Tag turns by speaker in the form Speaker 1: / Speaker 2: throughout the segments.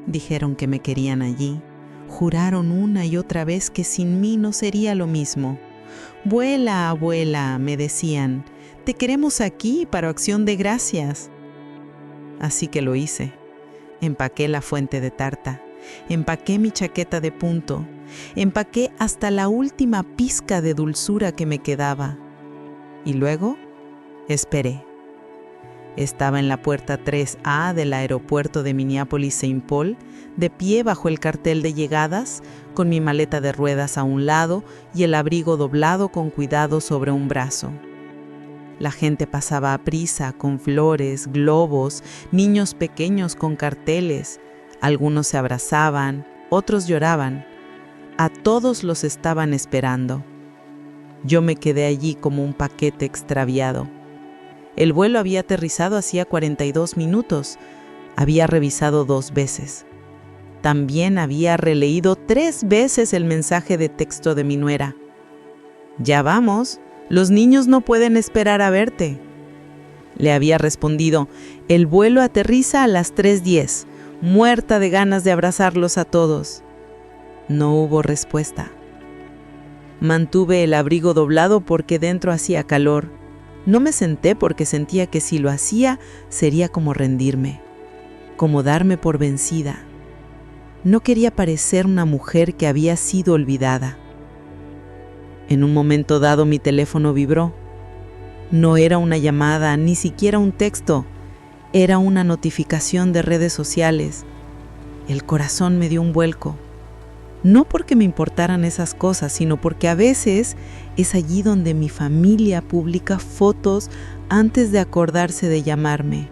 Speaker 1: Dijeron que me querían allí. Juraron una y otra vez que sin mí no sería lo mismo. Vuela, abuela, me decían, te queremos aquí para Acción de Gracias. Así que lo hice. Empaqué la fuente de tarta, empaqué mi chaqueta de punto, empaqué hasta la última pizca de dulzura que me quedaba. Y luego, esperé. Estaba en la puerta 3A del aeropuerto de Minneapolis-Saint Paul, de pie bajo el cartel de llegadas, con mi maleta de ruedas a un lado y el abrigo doblado con cuidado sobre un brazo. La gente pasaba a prisa, con flores, globos, niños pequeños con carteles. Algunos se abrazaban, otros lloraban. A todos los estaban esperando. Yo me quedé allí como un paquete extraviado. El vuelo había aterrizado hacía 42 minutos. Había revisado 2 veces. También había releído 3 veces el mensaje de texto de mi nuera. «Ya vamos, los niños no pueden esperar a verte». Le había respondido, «El vuelo aterriza a las 3:10, muerta de ganas de abrazarlos a todos». No hubo respuesta. Mantuve el abrigo doblado porque dentro hacía calor. No me senté porque sentía que si lo hacía sería como rendirme, como darme por vencida. No quería parecer una mujer que había sido olvidada. En un momento dado mi teléfono vibró. No era una llamada, ni siquiera un texto. Era una notificación de redes sociales. El corazón me dio un vuelco. No porque me importaran esas cosas, sino porque a veces es allí donde mi familia publica fotos antes de acordarse de llamarme.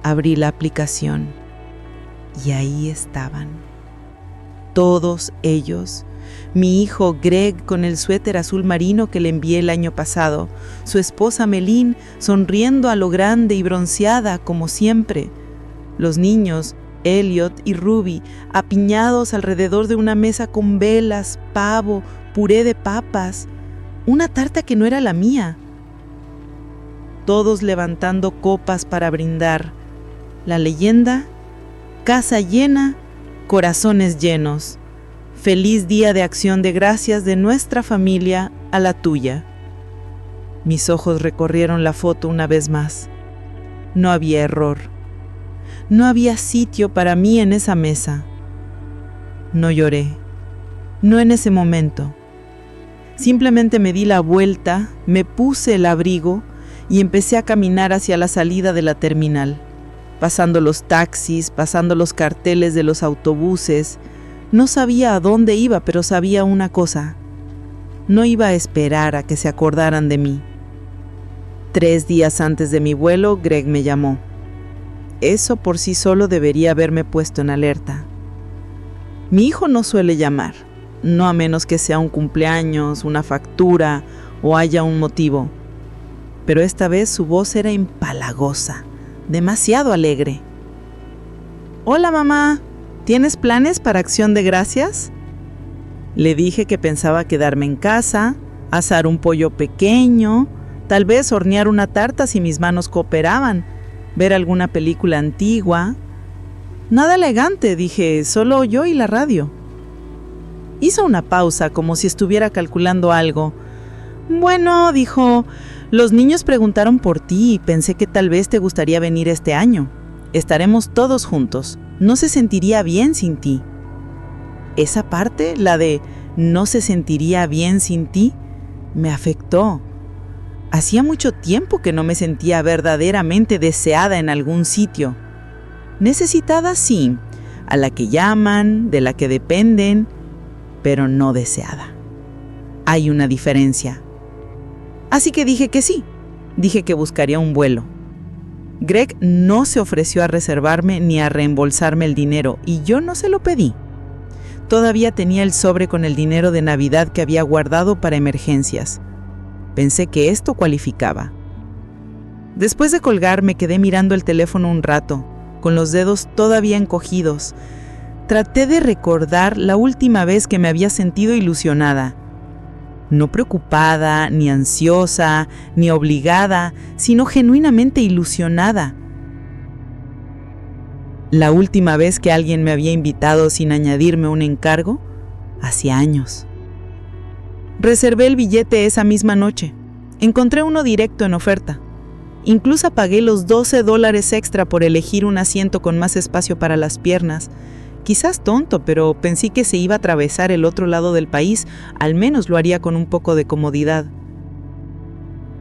Speaker 1: Abrí la aplicación y ahí estaban. Todos ellos. Mi hijo Greg con el suéter azul marino que le envié el año pasado, su esposa Melín sonriendo a lo grande y bronceada como siempre, los niños Elliot y Ruby, apiñados alrededor de una mesa con velas, pavo, puré de papas, una tarta que no era la mía. Todos levantando copas para brindar. La leyenda, casa llena, corazones llenos. Feliz día de Acción de Gracias de nuestra familia a la tuya. Mis ojos recorrieron la foto una vez más. No había error. No había sitio para mí en esa mesa. No lloré, no en ese momento. Simplemente me di la vuelta, me puse el abrigo y empecé a caminar hacia la salida de la terminal, pasando los taxis, pasando los carteles de los autobuses. No sabía a dónde iba, pero sabía una cosa. No iba a esperar a que se acordaran de mí. 3 días antes de mi vuelo, Greg me llamó. Eso por sí solo debería haberme puesto en alerta. Mi hijo no suele llamar, no a menos que sea un cumpleaños, una factura o haya un motivo. Pero esta vez su voz era empalagosa, demasiado alegre. «Hola mamá, ¿tienes planes para Acción de Gracias?». Le dije que pensaba quedarme en casa, asar un pollo pequeño, tal vez hornear una tarta si mis manos cooperaban, ver alguna película antigua. Nada elegante, dije, solo yo y la radio. Hizo una pausa como si estuviera calculando algo. Bueno, dijo, los niños preguntaron por ti y pensé que tal vez te gustaría venir este año. Estaremos todos juntos. No se sentiría bien sin ti. Esa parte, la de no se sentiría bien sin ti, me afectó. Hacía mucho tiempo que no me sentía verdaderamente deseada en algún sitio. Necesitada sí, a la que llaman, de la que dependen, pero no deseada. Hay una diferencia. Así que dije que sí, dije que buscaría un vuelo. Greg no se ofreció a reservarme ni a reembolsarme el dinero y yo no se lo pedí. Todavía tenía el sobre con el dinero de Navidad que había guardado para emergencias. Pensé que esto cualificaba. Después de colgar, me quedé mirando el teléfono un rato, con los dedos todavía encogidos. Traté de recordar la última vez que me había sentido ilusionada. No preocupada, ni ansiosa, ni obligada, sino genuinamente ilusionada. La última vez que alguien me había invitado sin añadirme un encargo, hacía años. Reservé el billete esa misma noche. Encontré uno directo en oferta. Incluso pagué los $12 extra por elegir un asiento con más espacio para las piernas. Quizás tonto, pero pensé que se iba a atravesar el otro lado del país, al menos lo haría con un poco de comodidad.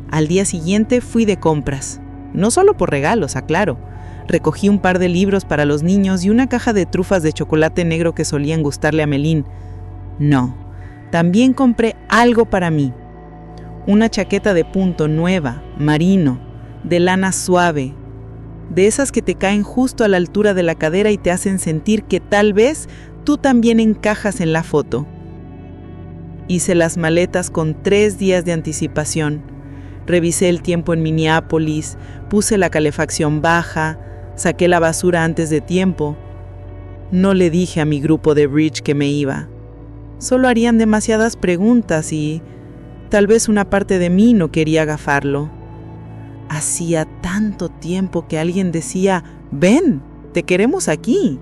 Speaker 1: Al día siguiente fui de compras. No solo por regalos, aclaro. Recogí un par de libros para los niños y una caja de trufas de chocolate negro que solían gustarle a Melín. No, también compré algo para mí. Una chaqueta de punto nueva, marino, de lana suave, de esas que te caen justo a la altura de la cadera y te hacen sentir que tal vez tú también encajas en la foto. Hice las maletas con 3 días de anticipación. Revisé el tiempo en Minneapolis, puse la calefacción baja, saqué la basura antes de tiempo. No le dije a mi grupo de bridge que me iba. Solo harían demasiadas preguntas y tal vez una parte de mí no quería gafarlo. Hacía tanto tiempo que alguien decía, ven, te queremos aquí.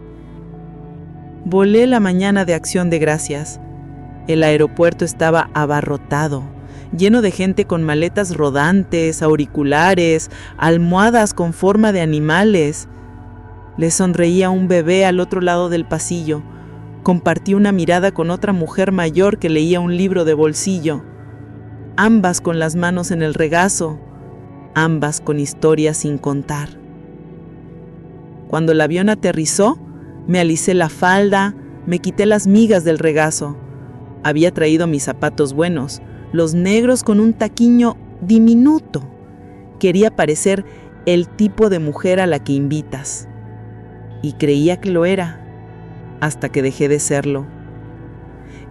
Speaker 1: Volé la mañana de Acción de Gracias. El aeropuerto estaba abarrotado, lleno de gente con maletas rodantes, auriculares, almohadas con forma de animales. Le sonreía un bebé al otro lado del pasillo. Compartí una mirada con otra mujer mayor que leía un libro de bolsillo. Ambas con las manos en el regazo, ambas con historias sin contar. Cuando el avión aterrizó, me alisé la falda, me quité las migas del regazo. Había traído mis zapatos buenos, los negros con un taquiño diminuto. Quería parecer el tipo de mujer a la que invitas. Y creía que lo era, hasta que dejé de serlo.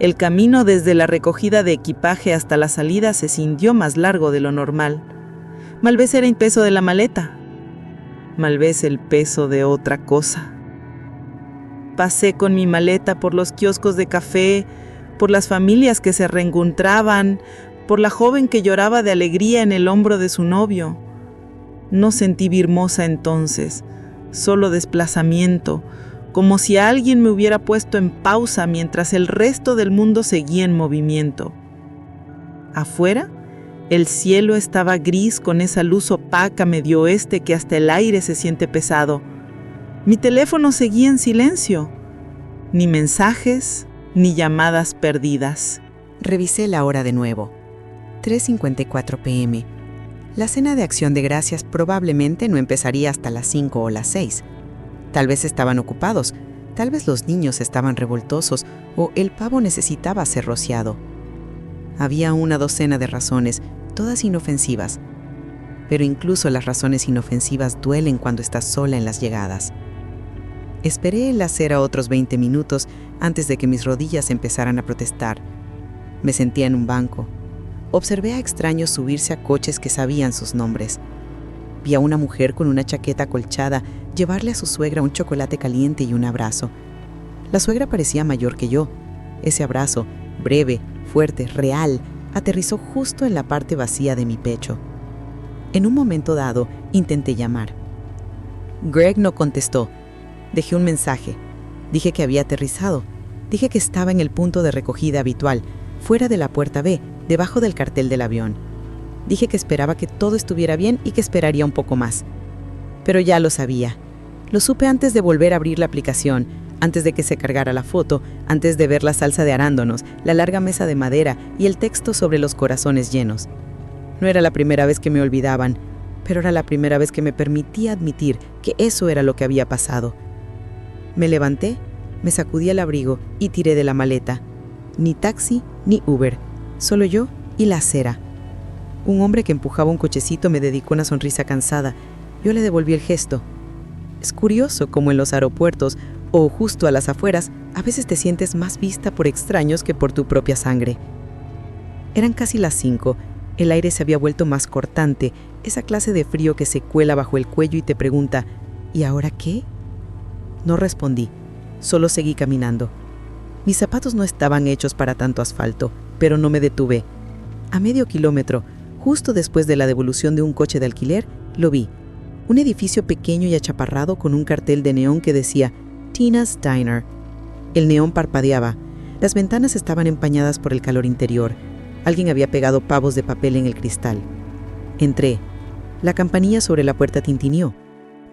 Speaker 1: El camino desde la recogida de equipaje hasta la salida se sintió más largo de lo normal. Mal vez era el peso de la maleta, mal vez el peso de otra cosa. Pasé con mi maleta por los kioscos de café, por las familias que se reencontraban, por la joven que lloraba de alegría en el hombro de su novio. No sentí virmosa entonces, solo desplazamiento, como si alguien me hubiera puesto en pausa mientras el resto del mundo seguía en movimiento. Afuera, el cielo estaba gris con esa luz opaca medio oeste que hasta el aire se siente pesado. Mi teléfono seguía en silencio. Ni mensajes, ni llamadas perdidas.
Speaker 2: Revisé la hora de nuevo. 3:54 p.m. La cena de Acción de Gracias probablemente no empezaría hasta las 5 o las 6. Tal vez estaban ocupados, tal vez los niños estaban revoltosos o el pavo necesitaba ser rociado. Había una docena de razones, todas inofensivas. Pero incluso las razones inofensivas duelen cuando estás sola en las llegadas. Esperé en la acera otros 20 minutos antes de que mis rodillas empezaran a protestar. Me senté en un banco. Observé a extraños subirse a coches que sabían sus nombres. Vi a una mujer con una chaqueta acolchada llevarle a su suegra un chocolate caliente y un abrazo. La suegra parecía mayor que yo. Ese abrazo, breve, fuerte, real, aterrizó justo en la parte vacía de mi pecho. En un momento dado, intenté llamar. Greg no contestó. Dejé un mensaje. Dije que había aterrizado. Dije que estaba en el punto de recogida habitual, fuera de la puerta B, debajo del cartel del avión. Dije que esperaba que todo estuviera bien y que esperaría un poco más. Pero ya lo sabía. Lo supe antes de volver a abrir la aplicación, antes de que se cargara la foto, antes de ver la salsa de arándanos, la larga mesa de madera y el texto sobre los corazones llenos. No era la primera vez que me olvidaban, pero era la primera vez que me permitía admitir que eso era lo que había pasado. Me levanté, me sacudí el abrigo y tiré de la maleta. Ni taxi ni Uber, solo yo y la acera. Un hombre que empujaba un cochecito me dedicó una sonrisa cansada. Yo le devolví el gesto. Es curioso cómo en los aeropuertos o justo a las afueras a veces te sientes más vista por extraños que por tu propia sangre. Eran casi las 5. El aire se había vuelto más cortante, esa clase de frío que se cuela bajo el cuello y te pregunta, ¿y ahora qué? No respondí, solo seguí caminando. Mis zapatos no estaban hechos para tanto asfalto, pero no me detuve. A medio kilómetro, justo después de la devolución de un coche de alquiler, lo vi. Un edificio pequeño y achaparrado con un cartel de neón que decía Tina's Diner. El neón parpadeaba. Las ventanas estaban empañadas por el calor interior. Alguien había pegado pavos de papel en el cristal. Entré. La campanilla sobre la puerta tintineó.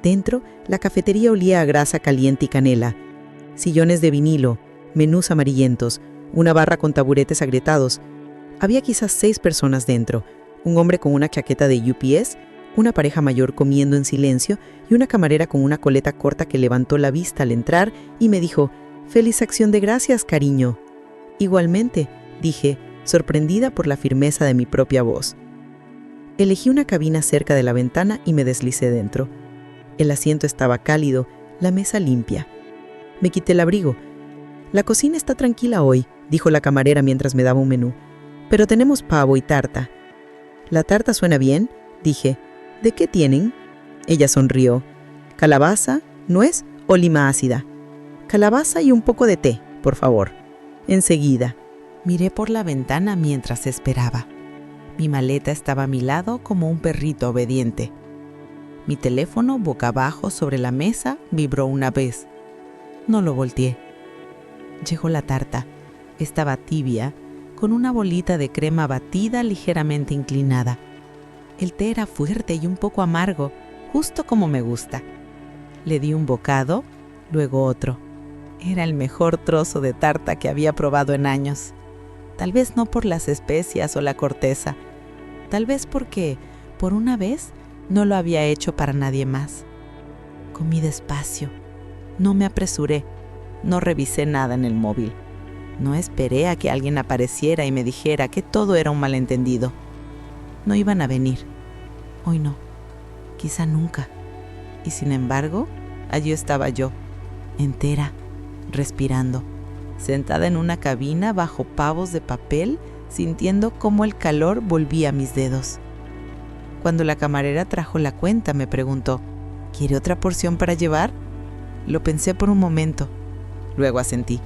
Speaker 2: Dentro, la cafetería olía a grasa caliente y canela. Sillones de vinilo, menús amarillentos, una barra con taburetes agrietados. Había quizás 6 personas dentro. Un hombre con una chaqueta de UPS, una pareja mayor comiendo en silencio y una camarera con una coleta corta que levantó la vista al entrar y me dijo: «Feliz acción de gracias, cariño». Igualmente, dije, sorprendida por la firmeza de mi propia voz. Elegí una cabina cerca de la ventana y me deslicé dentro. El asiento estaba cálido, la mesa limpia. Me quité el abrigo. «La cocina está tranquila hoy», dijo la camarera mientras me daba un menú. «Pero tenemos pavo y tarta». «¿La tarta suena bien?», dije. «¿De qué tienen?». Ella sonrió. «¿Calabaza, nuez o lima ácida?». «Calabaza y un poco de té, por favor». «Enseguida». Miré por la ventana mientras esperaba. Mi maleta estaba a mi lado como un perrito obediente. Mi teléfono, boca abajo sobre la mesa, vibró una vez. No lo volteé. Llegó la tarta. Estaba tibia, con una bolita de crema batida ligeramente inclinada. El té era fuerte y un poco amargo, justo como me gusta. Le di un bocado, luego otro. Era el mejor trozo de tarta que había probado en años. Tal vez no por las especias o la corteza. Tal vez porque, por una vez, no lo había hecho para nadie más. Comí despacio. No me apresuré. No revisé nada en el móvil. No esperé a que alguien apareciera y me dijera que todo era un malentendido. No iban a venir. Hoy no. Quizá nunca. Y sin embargo, allí estaba yo, entera, respirando, sentada en una cabina bajo pavos de papel, sintiendo cómo el calor volvía a mis dedos. Cuando la camarera trajo la cuenta, me preguntó: «¿Quiere otra porción para llevar?». Lo pensé por un momento. Luego asentí.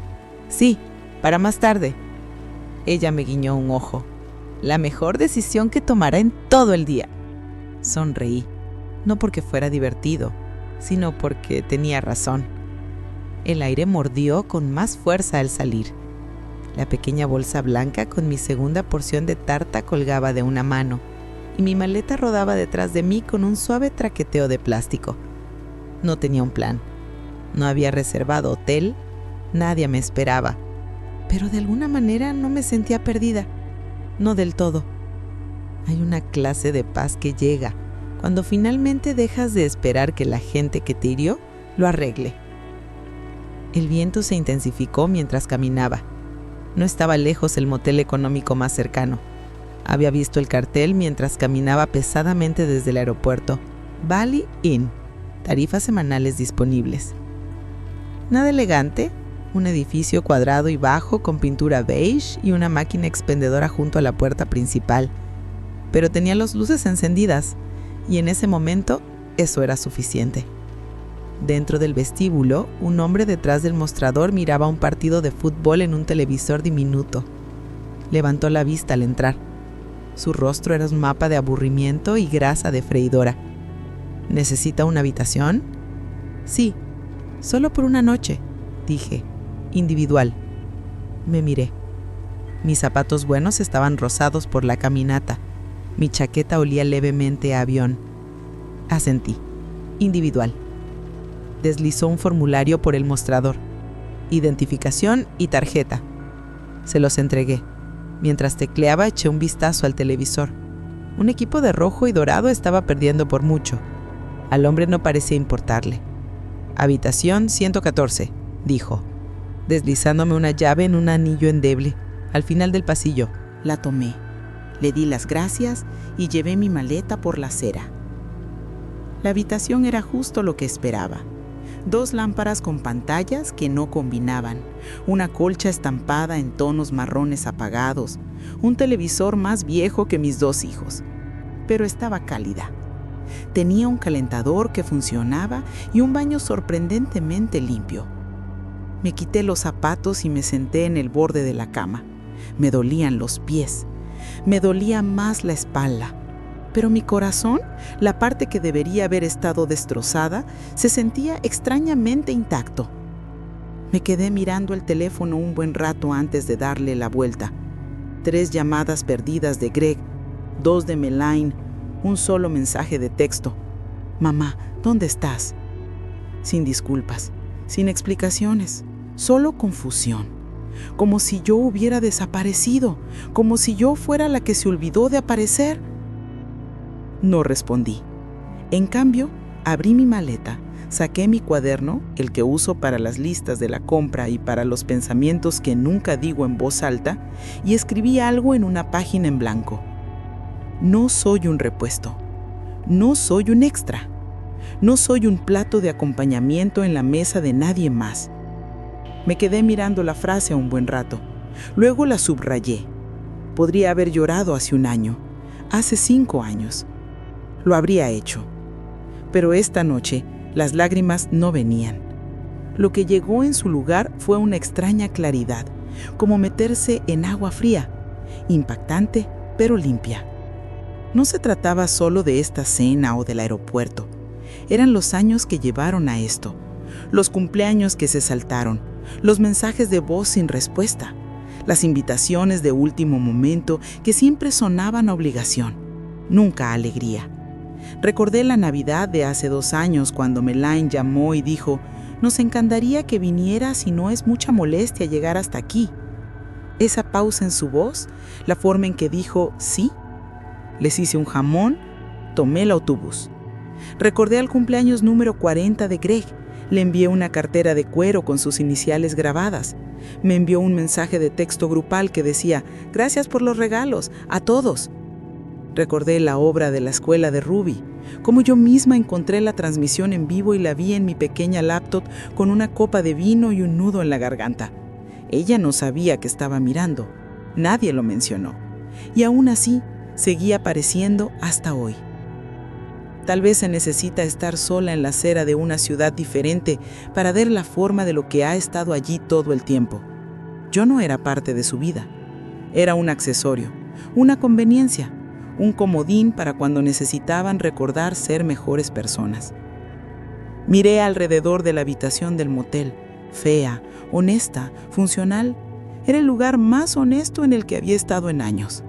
Speaker 2: «Sí, para más tarde». Ella me guiñó un ojo. La mejor decisión que tomará en todo el día. Sonreí, no porque fuera divertido, sino porque tenía razón. El aire mordió con más fuerza al salir. La pequeña bolsa blanca con mi segunda porción de tarta colgaba de una mano, y mi maleta rodaba detrás de mí con un suave traqueteo de plástico. No tenía un plan. No había reservado hotel, nadie me esperaba, pero de alguna manera no me sentía perdida. No del todo. Hay una clase de paz que llega cuando finalmente dejas de esperar que la gente que te hirió lo arregle. El viento se intensificó mientras caminaba. No estaba lejos el motel económico más cercano. Había visto el cartel mientras caminaba pesadamente desde el aeropuerto. Valley Inn, tarifas semanales disponibles. Nada elegante, un edificio cuadrado y bajo con pintura beige y una máquina expendedora junto a la puerta principal. Pero tenía las luces encendidas, y en ese momento eso era suficiente. Dentro del vestíbulo, un hombre detrás del mostrador miraba un partido de fútbol en un televisor diminuto. Levantó la vista al entrar. Su rostro era un mapa de aburrimiento y grasa de freidora. ¿Necesita una habitación? Sí, solo por una noche, dije. Individual. Me miré. Mis zapatos buenos estaban rosados por la caminata. Mi chaqueta olía levemente a avión. Asentí. Individual. Deslizó un formulario por el mostrador. Identificación y tarjeta. Se los entregué. Mientras tecleaba, eché un vistazo al televisor. Un equipo de rojo y dorado estaba perdiendo por mucho. Al hombre no parecía importarle. Habitación 114, dijo, deslizándome una llave en un anillo endeble, al final del pasillo. La tomé. Le di las gracias y llevé mi maleta por la acera. La habitación era justo lo que esperaba. 2 lámparas con pantallas que no combinaban, una colcha estampada en tonos marrones apagados, un televisor más viejo que mis 2 hijos. Pero estaba cálida. Tenía un calentador que funcionaba y un baño sorprendentemente limpio. Me quité los zapatos y me senté en el borde de la cama. Me dolían los pies. Me dolía más la espalda. Pero mi corazón, la parte que debería haber estado destrozada, se sentía extrañamente intacto. Me quedé mirando el teléfono un buen rato antes de darle la vuelta. 3 llamadas perdidas de Greg, 2 de Melaine, un solo mensaje de texto. Mamá, ¿dónde estás? Sin disculpas, sin explicaciones, solo confusión. Como si yo hubiera desaparecido, como si yo fuera la que se olvidó de aparecer. No respondí. En cambio, abrí mi maleta, saqué mi cuaderno, el que uso para las listas de la compra y para los pensamientos que nunca digo en voz alta, y escribí algo en una página en blanco. No soy un repuesto. No soy un extra. No soy un plato de acompañamiento en la mesa de nadie más. Me quedé mirando la frase un buen rato. Luego la subrayé. Podría haber llorado hace 1 año, hace 5 años. Lo habría hecho. Pero esta noche las lágrimas no venían. Lo que llegó en su lugar fue una extraña claridad, como meterse en agua fría, impactante pero limpia. No se trataba solo de esta cena o del aeropuerto. Eran los años que llevaron a esto, los cumpleaños que se saltaron, los mensajes de voz sin respuesta, las invitaciones de último momento que siempre sonaban a obligación, nunca a alegría. Recordé la Navidad de hace 2 años cuando Melaine llamó y dijo: «Nos encantaría que vinieras si no es mucha molestia llegar hasta aquí». Esa pausa en su voz, la forma en que dijo «sí». Les hice un jamón, tomé el autobús. Recordé al cumpleaños número 40 de Greg. Le envié una cartera de cuero con sus iniciales grabadas. Me envió un mensaje de texto grupal que decía: «Gracias por los regalos, a todos». Recordé la obra de la escuela de Ruby, como yo misma encontré la transmisión en vivo y la vi en mi pequeña laptop con una copa de vino y un nudo en la garganta. Ella no sabía que estaba mirando. Nadie lo mencionó. Y aún así, seguía apareciendo hasta hoy. Tal vez se necesita estar sola en la acera de una ciudad diferente para ver la forma de lo que ha estado allí todo el tiempo. Yo no era parte de su vida. Era un accesorio, una conveniencia, un comodín para cuando necesitaban recordar ser mejores personas. Miré alrededor de la habitación del motel, fea, honesta, funcional. Era el lugar más honesto en el que había estado en años.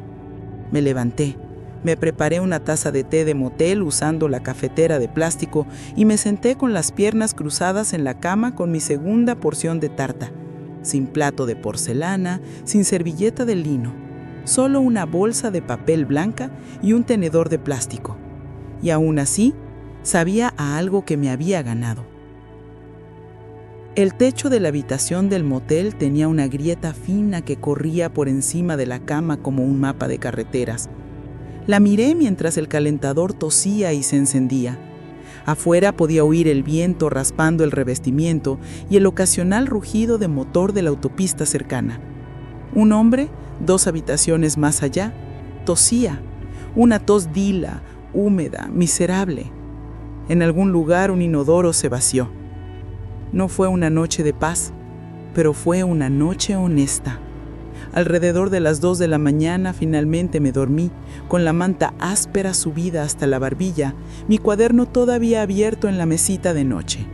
Speaker 2: Me levanté. Me preparé una taza de té de motel usando la cafetera de plástico y me senté con las piernas cruzadas en la cama con mi segunda porción de tarta, sin plato de porcelana, sin servilleta de lino, solo una bolsa de papel blanca y un tenedor de plástico. Y aún así, sabía a algo que me había ganado. El techo de la habitación del motel tenía una grieta fina que corría por encima de la cama como un mapa de carreteras. La miré mientras el calentador tosía y se encendía. Afuera podía oír el viento raspando el revestimiento y el ocasional rugido de motor de la autopista cercana. Un hombre, 2 habitaciones más allá, tosía. Una tos dila, húmeda, miserable. En algún lugar un inodoro se vació. No fue una noche de paz, pero fue una noche honesta. Alrededor de las 2 de la mañana finalmente me dormí, con la manta áspera subida hasta la barbilla, mi cuaderno todavía abierto en la mesita de noche.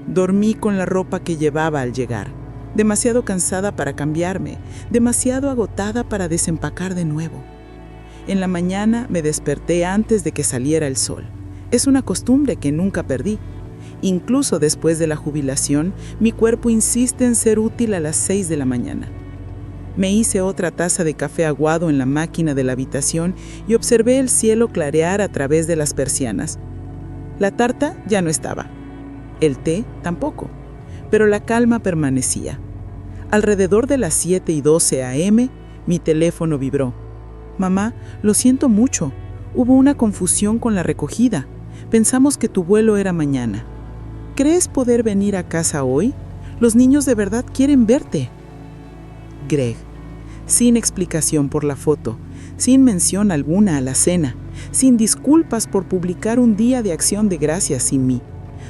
Speaker 2: Dormí con la ropa que llevaba al llegar, demasiado cansada para cambiarme, demasiado agotada para desempacar de nuevo. En la mañana me desperté antes de que saliera el sol. Es una costumbre que nunca perdí. Incluso después de la jubilación, mi cuerpo insiste en ser útil a las 6 de la mañana. Me hice otra taza de café aguado en la máquina de la habitación y observé el cielo clarear a través de las persianas. La tarta ya no estaba. El té tampoco. Pero la calma permanecía. Alrededor de las 7:12 a.m., mi teléfono vibró. «Mamá, lo siento mucho. Hubo una confusión con la recogida. Pensamos que tu vuelo era mañana. ¿Crees poder venir a casa hoy? Los niños de verdad quieren verte». Greg, sin explicación por la foto, sin mención alguna a la cena, sin disculpas por publicar un día de acción de gracias sin mí,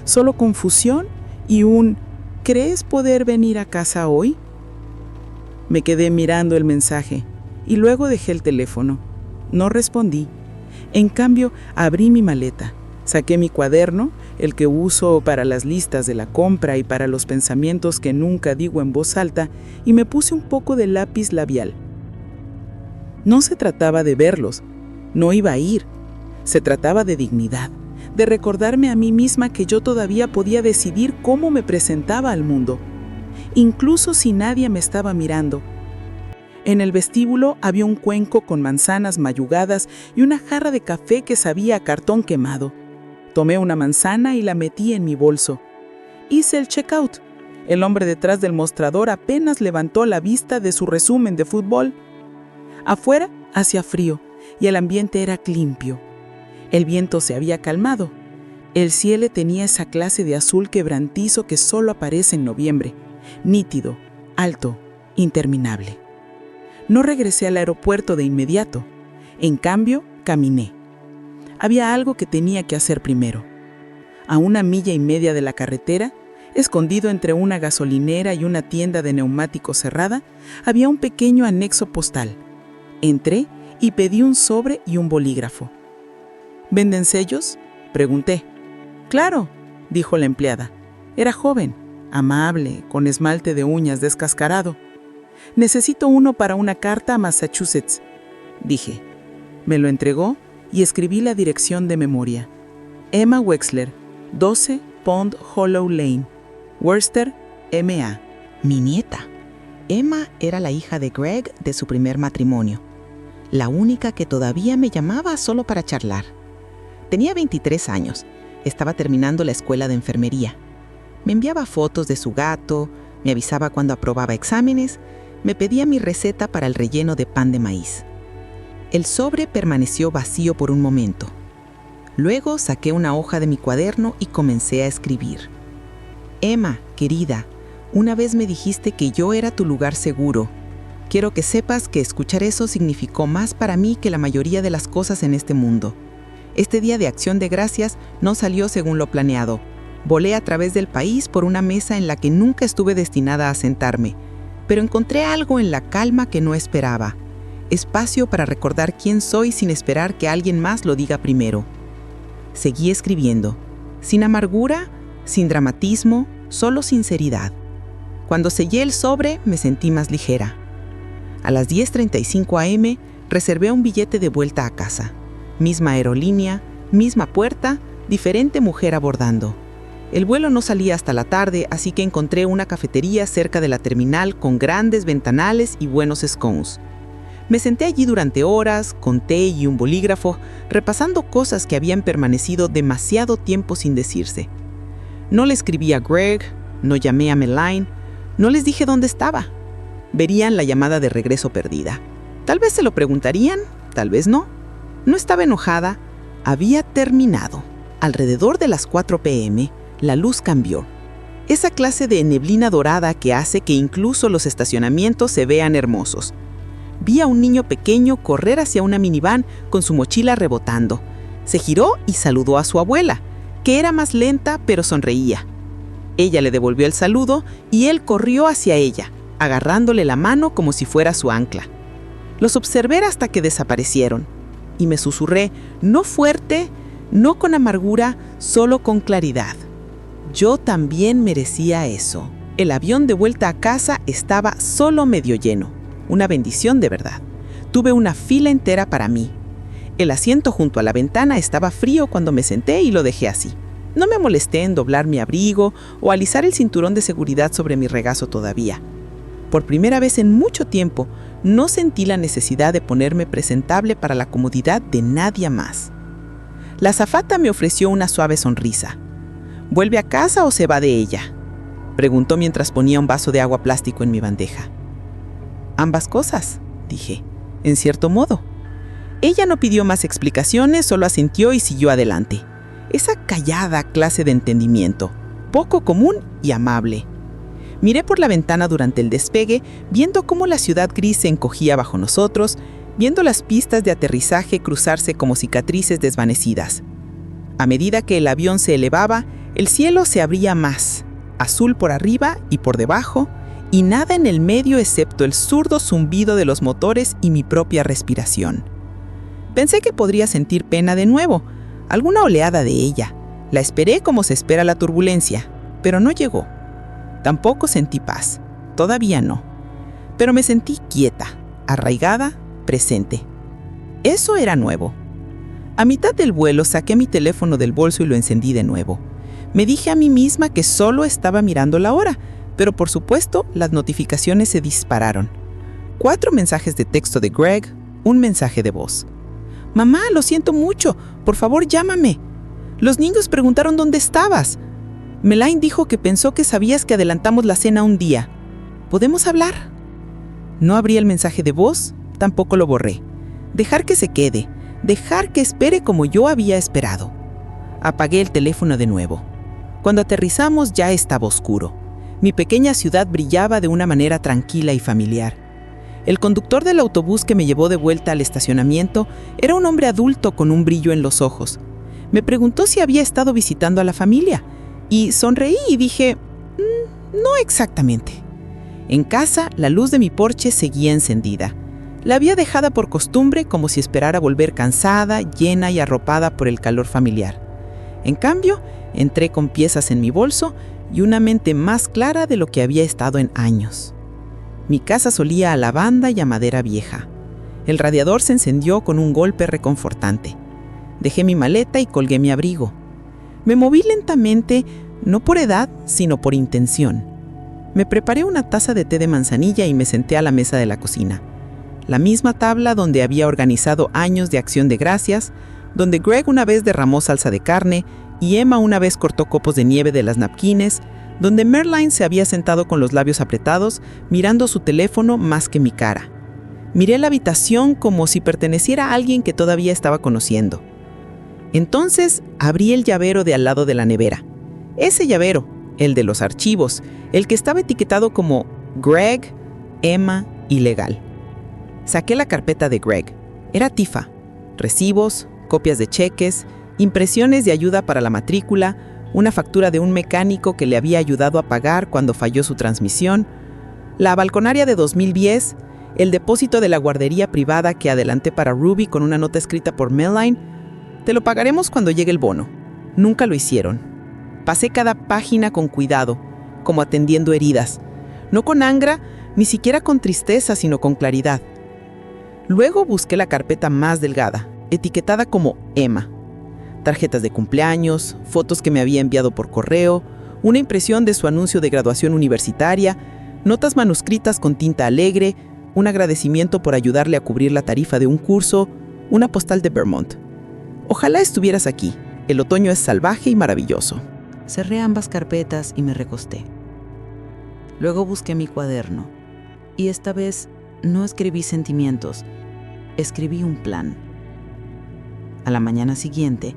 Speaker 2: solo confusión y un «¿Crees poder venir a casa hoy?». Me quedé mirando el mensaje y luego dejé el teléfono. No respondí,
Speaker 3: En cambio, abrí mi maleta, saqué mi cuaderno, el que uso para las listas de la compra y para los pensamientos que nunca digo en voz alta, y me puse un poco de lápiz labial. No se trataba de verlos, no iba a ir. Se trataba de dignidad, de recordarme a mí misma que yo todavía podía decidir cómo me presentaba al mundo, incluso si nadie me estaba mirando. En el vestíbulo había un cuenco con manzanas mayugadas y una jarra de café que sabía a cartón quemado. Tomé una manzana y la metí en mi bolso. Hice el checkout. El hombre detrás del mostrador apenas levantó la vista de su resumen de fútbol. Afuera hacía frío y el ambiente era limpio. El viento se había calmado. El cielo tenía esa clase de azul quebrantizo que solo aparece en noviembre, nítido, alto, interminable. No regresé al aeropuerto de inmediato. En cambio, caminé. Había algo que tenía que hacer primero. A 1,5 millas de la carretera, escondido entre una gasolinera y una tienda de neumáticos cerrada, había un pequeño anexo postal. Entré y pedí un sobre y un bolígrafo. ¿Venden sellos?, pregunté. «Claro», dijo la empleada. Era joven, amable, con esmalte de uñas descascarado. «Necesito uno para una carta a Massachusetts», dije. Me lo entregó y escribí la dirección de memoria. Emma Wexler, 12 Pond Hollow Lane, Worcester, MA.
Speaker 2: Mi nieta. Emma era la hija de Greg de su primer matrimonio, la única que todavía me llamaba solo para charlar. Tenía 23 años, estaba terminando la escuela de enfermería. Me enviaba fotos de su gato, me avisaba cuando aprobaba exámenes, me pedía mi receta para el relleno de pan de maíz. El sobre permaneció vacío por un momento. Luego saqué una hoja de mi cuaderno y comencé a escribir. Emma, querida, una vez me dijiste que yo era tu lugar seguro. Quiero que sepas que escuchar eso significó más para mí que la mayoría de las cosas en este mundo. Este día de Acción de Gracias no salió según lo planeado. Volé a través del país por una mesa en la que nunca estuve destinada a sentarme, pero encontré algo en la calma que no esperaba. Espacio para recordar quién soy sin esperar que alguien más lo diga primero. Seguí escribiendo, sin amargura, sin dramatismo, solo sinceridad. Cuando sellé el sobre, me sentí más ligera. A las 10:35 a.m. reservé un billete de vuelta a casa. Misma aerolínea, misma puerta, diferente mujer abordando. El vuelo no salía hasta la tarde, así que encontré una cafetería cerca de la terminal con grandes ventanales y buenos scones. Me senté allí durante horas, con té y un bolígrafo, repasando cosas que habían permanecido demasiado tiempo sin decirse. No le escribí a Greg, no llamé a Melaine, no les dije dónde estaba. Verían la llamada de regreso perdida. Tal vez se lo preguntarían, tal vez no. No estaba enojada, había terminado. Alrededor de las 4 p.m., la luz cambió. Esa clase de neblina dorada que hace que incluso los estacionamientos se vean hermosos. Vi a un niño pequeño correr hacia una minivan con su mochila rebotando. Se giró y saludó a su abuela, que era más lenta pero sonreía. Ella le devolvió el saludo y él corrió hacia ella, agarrándole la mano como si fuera su ancla. Los observé hasta que desaparecieron y me susurré, no fuerte, no con amargura, solo con claridad. Yo también merecía eso. El avión de vuelta a casa estaba solo medio lleno. Una bendición de verdad. Tuve una fila entera para mí. El asiento junto a la ventana estaba frío cuando me senté y lo dejé así. No me molesté en doblar mi abrigo o alisar el cinturón de seguridad sobre mi regazo todavía. Por primera vez en mucho tiempo, no sentí la necesidad de ponerme presentable para la comodidad de nadie más. La azafata me ofreció una suave sonrisa. ¿Vuelve a casa o se va de ella?, preguntó mientras ponía un vaso de agua plástico en mi bandeja. Ambas cosas, dije, en cierto modo. Ella no pidió más explicaciones, solo asintió y siguió adelante. Esa callada clase de entendimiento, poco común y amable. Miré por la ventana durante el despegue, viendo cómo la ciudad gris se encogía bajo nosotros, viendo las pistas de aterrizaje cruzarse como cicatrices desvanecidas. A medida que el avión se elevaba, el cielo se abría más, azul por arriba y por debajo, y nada en el medio excepto el zurdo zumbido de los motores y mi propia respiración.
Speaker 3: Pensé que podría sentir pena de nuevo, alguna oleada de ella. La esperé como se espera la turbulencia, pero no llegó. Tampoco sentí paz, todavía no. Pero me sentí quieta, arraigada, presente. Eso era nuevo. A mitad del vuelo saqué mi teléfono del bolso y lo encendí de nuevo. Me dije a mí misma que solo estaba mirando la hora, pero por supuesto las notificaciones se dispararon. 4 mensajes de texto de Greg, un mensaje de voz. «Mamá, lo siento mucho, por favor llámame. Los niños preguntaron dónde estabas. Melaine dijo que pensó que sabías que adelantamos la cena un día. ¿Podemos hablar?» No abrí el mensaje de voz, tampoco lo borré. Dejar que se quede, dejar que espere como yo había esperado. Apagué el teléfono de nuevo. Cuando aterrizamos ya estaba oscuro. Mi pequeña ciudad brillaba de una manera tranquila y familiar. El conductor del autobús que me llevó de vuelta al estacionamiento era un hombre adulto con un brillo en los ojos. Me preguntó si había estado visitando a la familia y sonreí y dije, no exactamente. En casa, la luz de mi porche seguía encendida. La había dejado por costumbre como si esperara volver cansada, llena y arropada por el calor familiar. En cambio, entré con piezas en mi bolso y una mente más clara de lo que había estado en años. Mi casa solía a lavanda y a madera vieja. El radiador se encendió con un golpe reconfortante. Dejé mi maleta y colgué mi abrigo. Me moví lentamente, no por edad, sino por intención. Me preparé una taza de té de manzanilla y me senté a la mesa de la cocina. La misma tabla donde había organizado años de acción de gracias, donde Greg una vez derramó salsa de carne y Emma una vez cortó copos de nieve de las napkines, donde Merline se había sentado con los labios apretados, mirando su teléfono más que mi cara. Miré la habitación como si perteneciera a alguien que todavía estaba conociendo. Entonces abrí el llavero de al lado de la nevera. Ese llavero, el de los archivos, el que estaba etiquetado como Greg, Emma, ilegal. Saqué la carpeta de Greg. Era Tifa. Recibos, copias de cheques, impresiones de ayuda para la matrícula, una factura de un mecánico que le había ayudado a pagar cuando falló su transmisión, la balconaria de 2010, el depósito de la guardería privada que adelanté para Ruby con una nota escrita por Melaine. Te lo pagaremos cuando llegue el bono. Nunca lo hicieron. Pasé cada página con cuidado, como atendiendo heridas. No con angra, ni siquiera con tristeza, sino con claridad. Luego busqué la carpeta más delgada, etiquetada como Emma. Tarjetas de cumpleaños, fotos que me había enviado por correo, una impresión de su anuncio de graduación universitaria, notas manuscritas con tinta alegre, un agradecimiento por ayudarle a cubrir la tarifa de un curso, una postal de Vermont. Ojalá estuvieras aquí. El otoño es salvaje y maravilloso.
Speaker 2: Cerré ambas carpetas y me recosté. Luego busqué mi cuaderno y esta vez no escribí sentimientos, escribí un plan. A la mañana siguiente,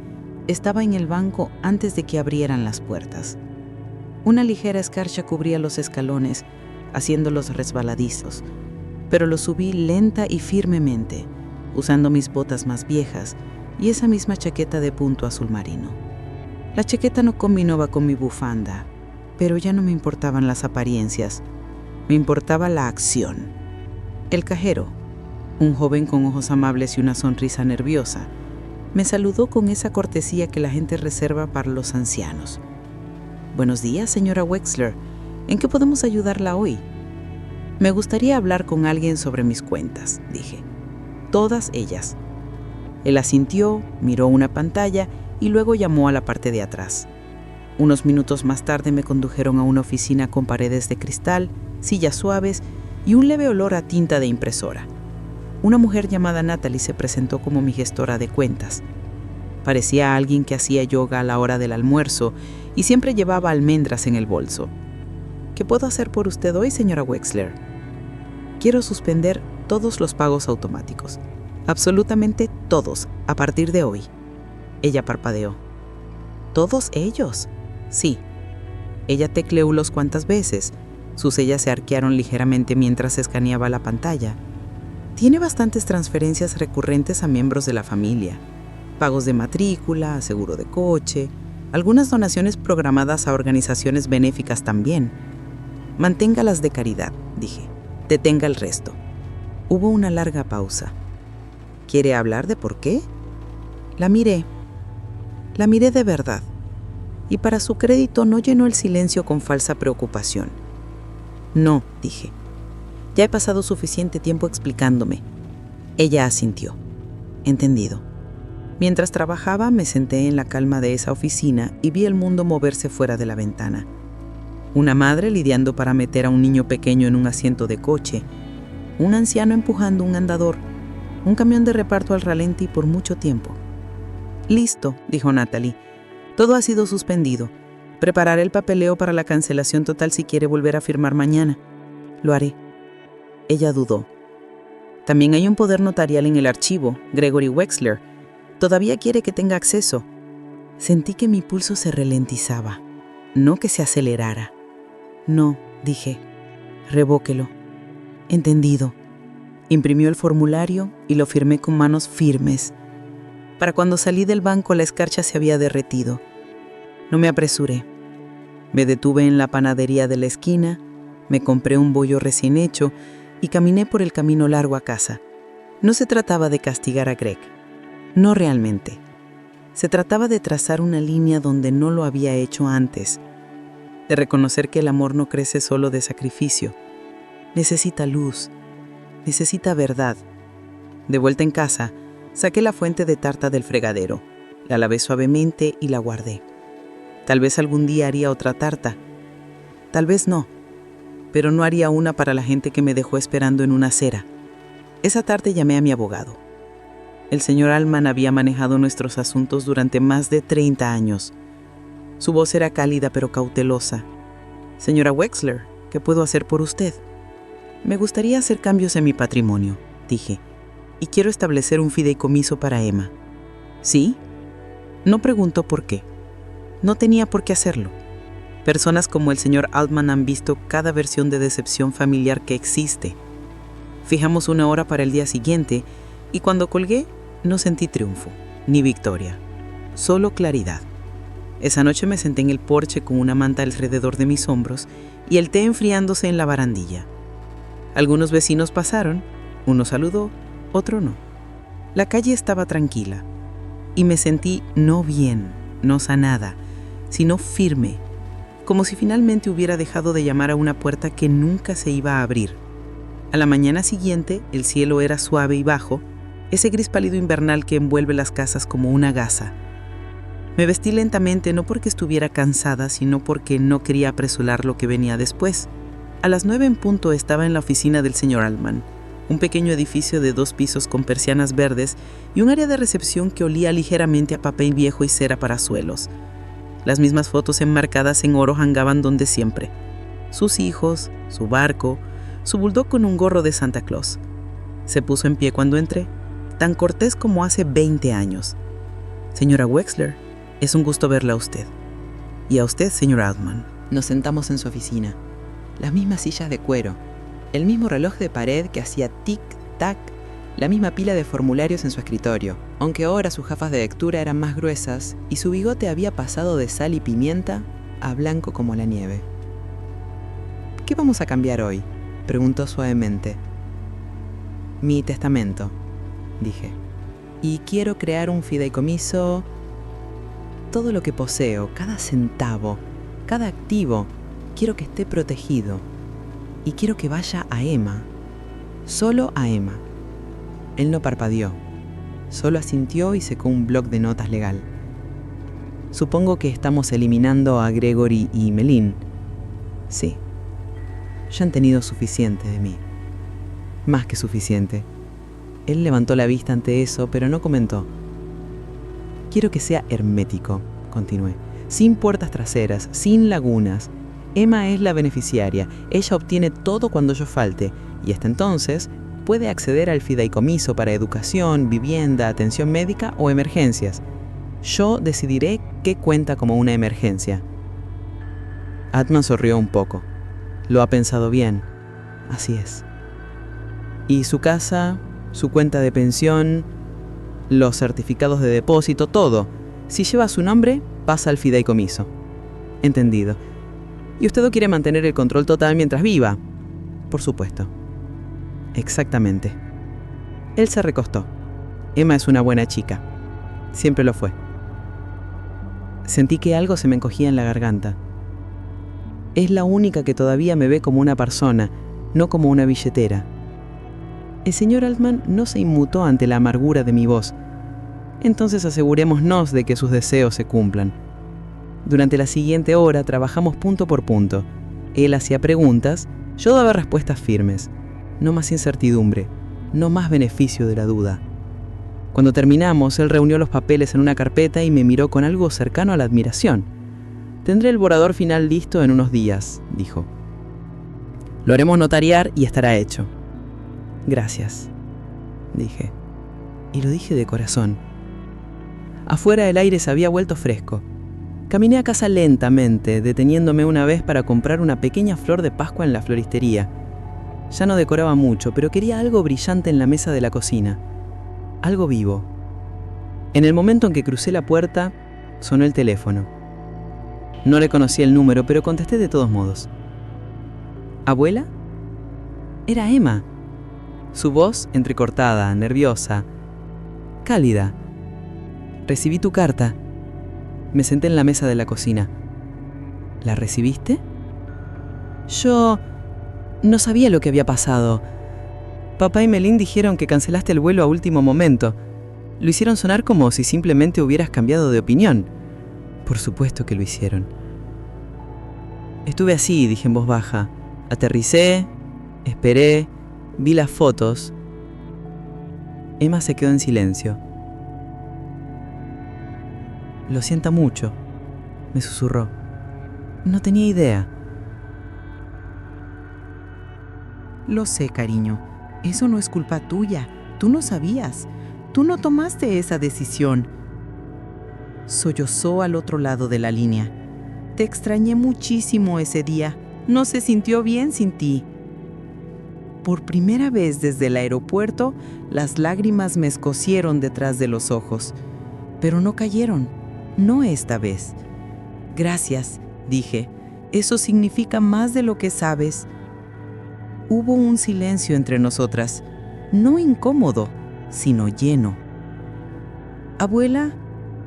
Speaker 2: estaba en el banco antes de que abrieran las puertas. Una ligera escarcha cubría los escalones, haciéndolos resbaladizos, pero los subí lenta y firmemente, usando mis botas más viejas y esa misma chaqueta de punto azul marino. La chaqueta no combinaba con mi bufanda, pero ya no me importaban las apariencias, me importaba la acción. El cajero, un joven con ojos amables y una sonrisa nerviosa, me saludó con esa cortesía que la gente reserva para los ancianos. «Buenos días, señora Wexler. ¿En qué podemos ayudarla hoy?» «Me gustaría hablar con alguien sobre mis cuentas», dije. «Todas ellas». Él asintió, miró una pantalla y luego llamó a la parte de atrás. Unos minutos más tarde me condujeron a una oficina con paredes de cristal, sillas suaves y un leve olor a tinta de impresora. Una mujer llamada Natalie se presentó como mi gestora de cuentas. Parecía alguien que hacía yoga a la hora del almuerzo y siempre llevaba almendras en el bolso. «¿Qué puedo hacer por usted hoy, señora Wexler?» «Quiero suspender todos los pagos automáticos. Absolutamente todos, a partir de hoy». Ella parpadeó. «¿Todos ellos?» «Sí». Ella tecleó unas cuantas veces. Sus cejas se arquearon ligeramente mientras escaneaba la pantalla. «Tiene bastantes transferencias recurrentes a miembros de la familia. Pagos de matrícula, seguro de coche, algunas donaciones programadas a organizaciones benéficas también. Manténgalas de caridad», dije. «Detenga el resto». Hubo una larga pausa. ¿Quiere hablar de por qué? La miré de verdad, y para su crédito no llenó el silencio con falsa preocupación. No, dije. Ya he pasado suficiente tiempo explicándome. Ella asintió. Entendido. Mientras trabajaba, me senté en la calma de esa oficina y vi el mundo moverse fuera de la ventana. Una madre lidiando para meter a un niño pequeño en un asiento de coche, un anciano empujando un andador, un camión de reparto al ralenti por mucho tiempo. Listo, dijo Natalie. Todo ha sido suspendido. Prepararé el papeleo para la cancelación total si quiere volver a firmar mañana. Lo haré. Ella dudó. También hay un poder notarial en el archivo, Gregory Wexler. Todavía quiere que tenga acceso. Sentí que mi pulso se ralentizaba, no que se acelerara. No, dije. Revóquelo. Entendido. Imprimió el formulario y lo firmé con manos firmes. Para cuando salí del banco, la escarcha se había derretido. No me apresuré. Me detuve en la panadería de la esquina, me compré un bollo recién hecho y caminé por el camino largo a casa. No se trataba de castigar a Greg. No realmente. Se trataba de trazar una línea donde no lo había hecho antes, de reconocer que el amor no crece solo de sacrificio. Necesita luz, necesita verdad. De vuelta en casa, saqué la fuente de tarta del fregadero, la lavé suavemente y la guardé. Tal vez algún día haría otra tarta. Tal vez no, pero no haría una para la gente que me dejó esperando en una acera. Esa tarde llamé a mi abogado. El señor Altman había manejado nuestros asuntos durante más de 30 años. Su voz era cálida pero cautelosa. Señora Wexler, ¿qué puedo hacer por usted? Me gustaría hacer cambios en mi patrimonio, dije, y quiero establecer un fideicomiso para Emma. ¿Sí? No preguntó por qué. No tenía por qué hacerlo. Personas como el señor Altman han visto cada versión de decepción familiar que existe. Fijamos una hora para el día siguiente y cuando colgué no sentí triunfo, ni victoria, solo claridad. Esa noche me senté en el porche con una manta alrededor de mis hombros y el té enfriándose en la barandilla. Algunos vecinos pasaron, uno saludó, otro no. La calle estaba tranquila y me sentí no bien, no sanada, sino firme, como si finalmente hubiera dejado de llamar a una puerta que nunca se iba a abrir. A la mañana siguiente, el cielo era suave y bajo, ese gris pálido invernal que envuelve las casas como una gasa. Me vestí lentamente no porque estuviera cansada, sino porque no quería apresurar lo que venía después. A las 9 en punto estaba en la oficina del señor Altman, un pequeño edificio de 2 pisos con persianas verdes y un área de recepción que olía ligeramente a papel viejo y cera para suelos. Las mismas fotos enmarcadas en oro hangaban donde siempre. Sus hijos, su barco, su bulldog con un gorro de Santa Claus. Se puso en pie cuando entré, tan cortés como hace 20 años. Señora Wexler, es un gusto verla a usted. Y a usted, señor Altman.
Speaker 4: Nos sentamos en su oficina. Las mismas sillas de cuero, el mismo reloj de pared que hacía tic-tac, la misma pila de formularios en su escritorio, aunque ahora sus gafas de lectura eran más gruesas y su bigote había pasado de sal y pimienta a blanco como la nieve. ¿Qué vamos a cambiar hoy?, preguntó suavemente. Mi testamento, dije. Y quiero crear un fideicomiso. Todo lo que poseo, cada centavo, cada activo, quiero que esté protegido. Y quiero que vaya a Emma. Solo a Emma. Él no parpadeó. Solo asintió y secó un bloc de notas legal. Supongo que estamos eliminando a Gregory y Melin. Sí. Ya han tenido suficiente de mí. Más que suficiente. Él levantó la vista ante eso, pero no comentó. Quiero que sea hermético, continué. Sin puertas traseras, sin lagunas. Emma es la beneficiaria. Ella obtiene todo cuando yo falte. Y hasta entonces puede acceder al fideicomiso para educación, vivienda, atención médica o emergencias. Yo decidiré qué cuenta como una emergencia. Altman sonrió un poco. Lo ha pensado bien. Así es. Y su casa, su cuenta de pensión, los certificados de depósito, todo. Si lleva su nombre, pasa al fideicomiso. Entendido. ¿Y usted no quiere mantener el control total mientras viva? Por supuesto. Exactamente. Él se recostó. Emma es una buena chica. Siempre lo fue. Sentí que algo se me encogía en la garganta. Es la única que todavía me ve como una persona, no como una billetera. El señor Altman no se inmutó ante la amargura de mi voz. Entonces asegurémonos de que sus deseos se cumplan. Durante la siguiente hora trabajamos punto por punto. Él hacía preguntas, yo daba respuestas firmes. No más incertidumbre, no más beneficio de la duda. Cuando terminamos, él reunió los papeles en una carpeta y me miró con algo cercano a la admiración. «Tendré el borrador final listo en unos días», dijo. «Lo haremos notariar y estará hecho». «Gracias», dije. Y lo dije de corazón. Afuera el aire se había vuelto fresco. Caminé a casa lentamente, deteniéndome una vez para comprar una pequeña flor de Pascua en la floristería. Ya no decoraba mucho, pero quería algo brillante en la mesa de la cocina. Algo vivo. En el momento en que crucé la puerta, sonó el teléfono. No le conocí el número, pero contesté de todos modos. ¿Abuela? Era Emma. Su voz entrecortada, nerviosa, cálida. «Recibí tu carta». Me senté en la mesa de la cocina. «¿La recibiste?» «Yo no sabía lo que había pasado. Papá y Melín dijeron que cancelaste el vuelo a último momento. Lo hicieron sonar como si simplemente hubieras cambiado de opinión». «Por supuesto que lo hicieron». Estuve así, dije en voz baja. Aterricé, esperé, vi las fotos. Emma se quedó en silencio. «Lo siento mucho», me susurró. No tenía idea.
Speaker 2: Lo sé, cariño. Eso no es culpa tuya. Tú no sabías. Tú no tomaste esa decisión. Sollozó al otro lado de la línea. Te extrañé muchísimo ese día. No se sintió bien sin ti. Por primera vez desde el aeropuerto, las lágrimas me escocieron detrás de los ojos. Pero no cayeron. No esta vez. Gracias, dije. Eso significa más de lo que sabes. Hubo un silencio entre nosotras. No incómodo, sino lleno. Abuela,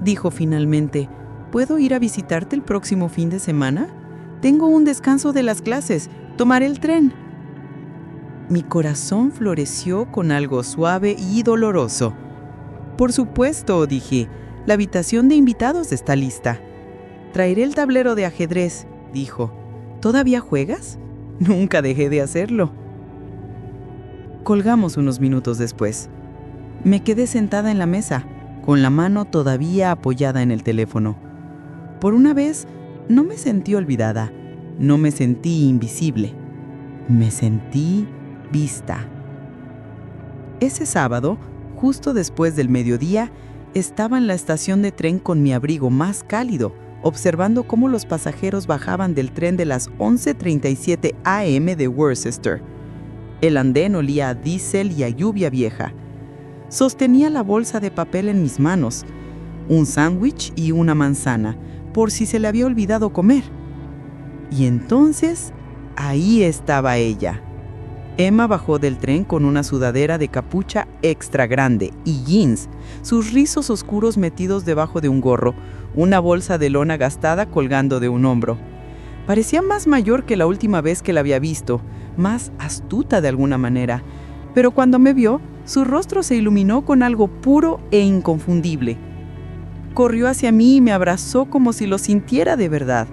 Speaker 2: dijo finalmente, ¿puedo ir a visitarte el próximo fin de semana? Tengo un descanso de las clases. Tomaré el tren. Mi corazón floreció con algo suave y doloroso. Por supuesto, dije. La habitación de invitados está lista. Traeré el tablero de ajedrez, dijo. ¿Todavía juegas? Nunca dejé de hacerlo. Colgamos unos minutos después. Me quedé sentada en la mesa, con la mano todavía apoyada en el teléfono. Por una vez, no me sentí olvidada, no me sentí invisible. Me sentí vista. Ese sábado, justo después del mediodía, estaba en la estación de tren con mi abrigo más cálido, observando cómo los pasajeros bajaban del tren de las 11:37 a.m. de Worcester. El andén olía a diésel y a lluvia vieja. Sostenía la bolsa de papel en mis manos, un sándwich y una manzana, por si se le había olvidado comer. Y entonces, ahí estaba ella. Emma bajó del tren con una sudadera de capucha extra grande y jeans, sus rizos oscuros metidos debajo de un gorro, una bolsa de lona gastada colgando de un hombro. Parecía más mayor que la última vez que la había visto, más astuta de alguna manera, pero cuando me vio, su rostro se iluminó con algo puro e inconfundible. Corrió hacia mí y me abrazó como si lo sintiera de verdad.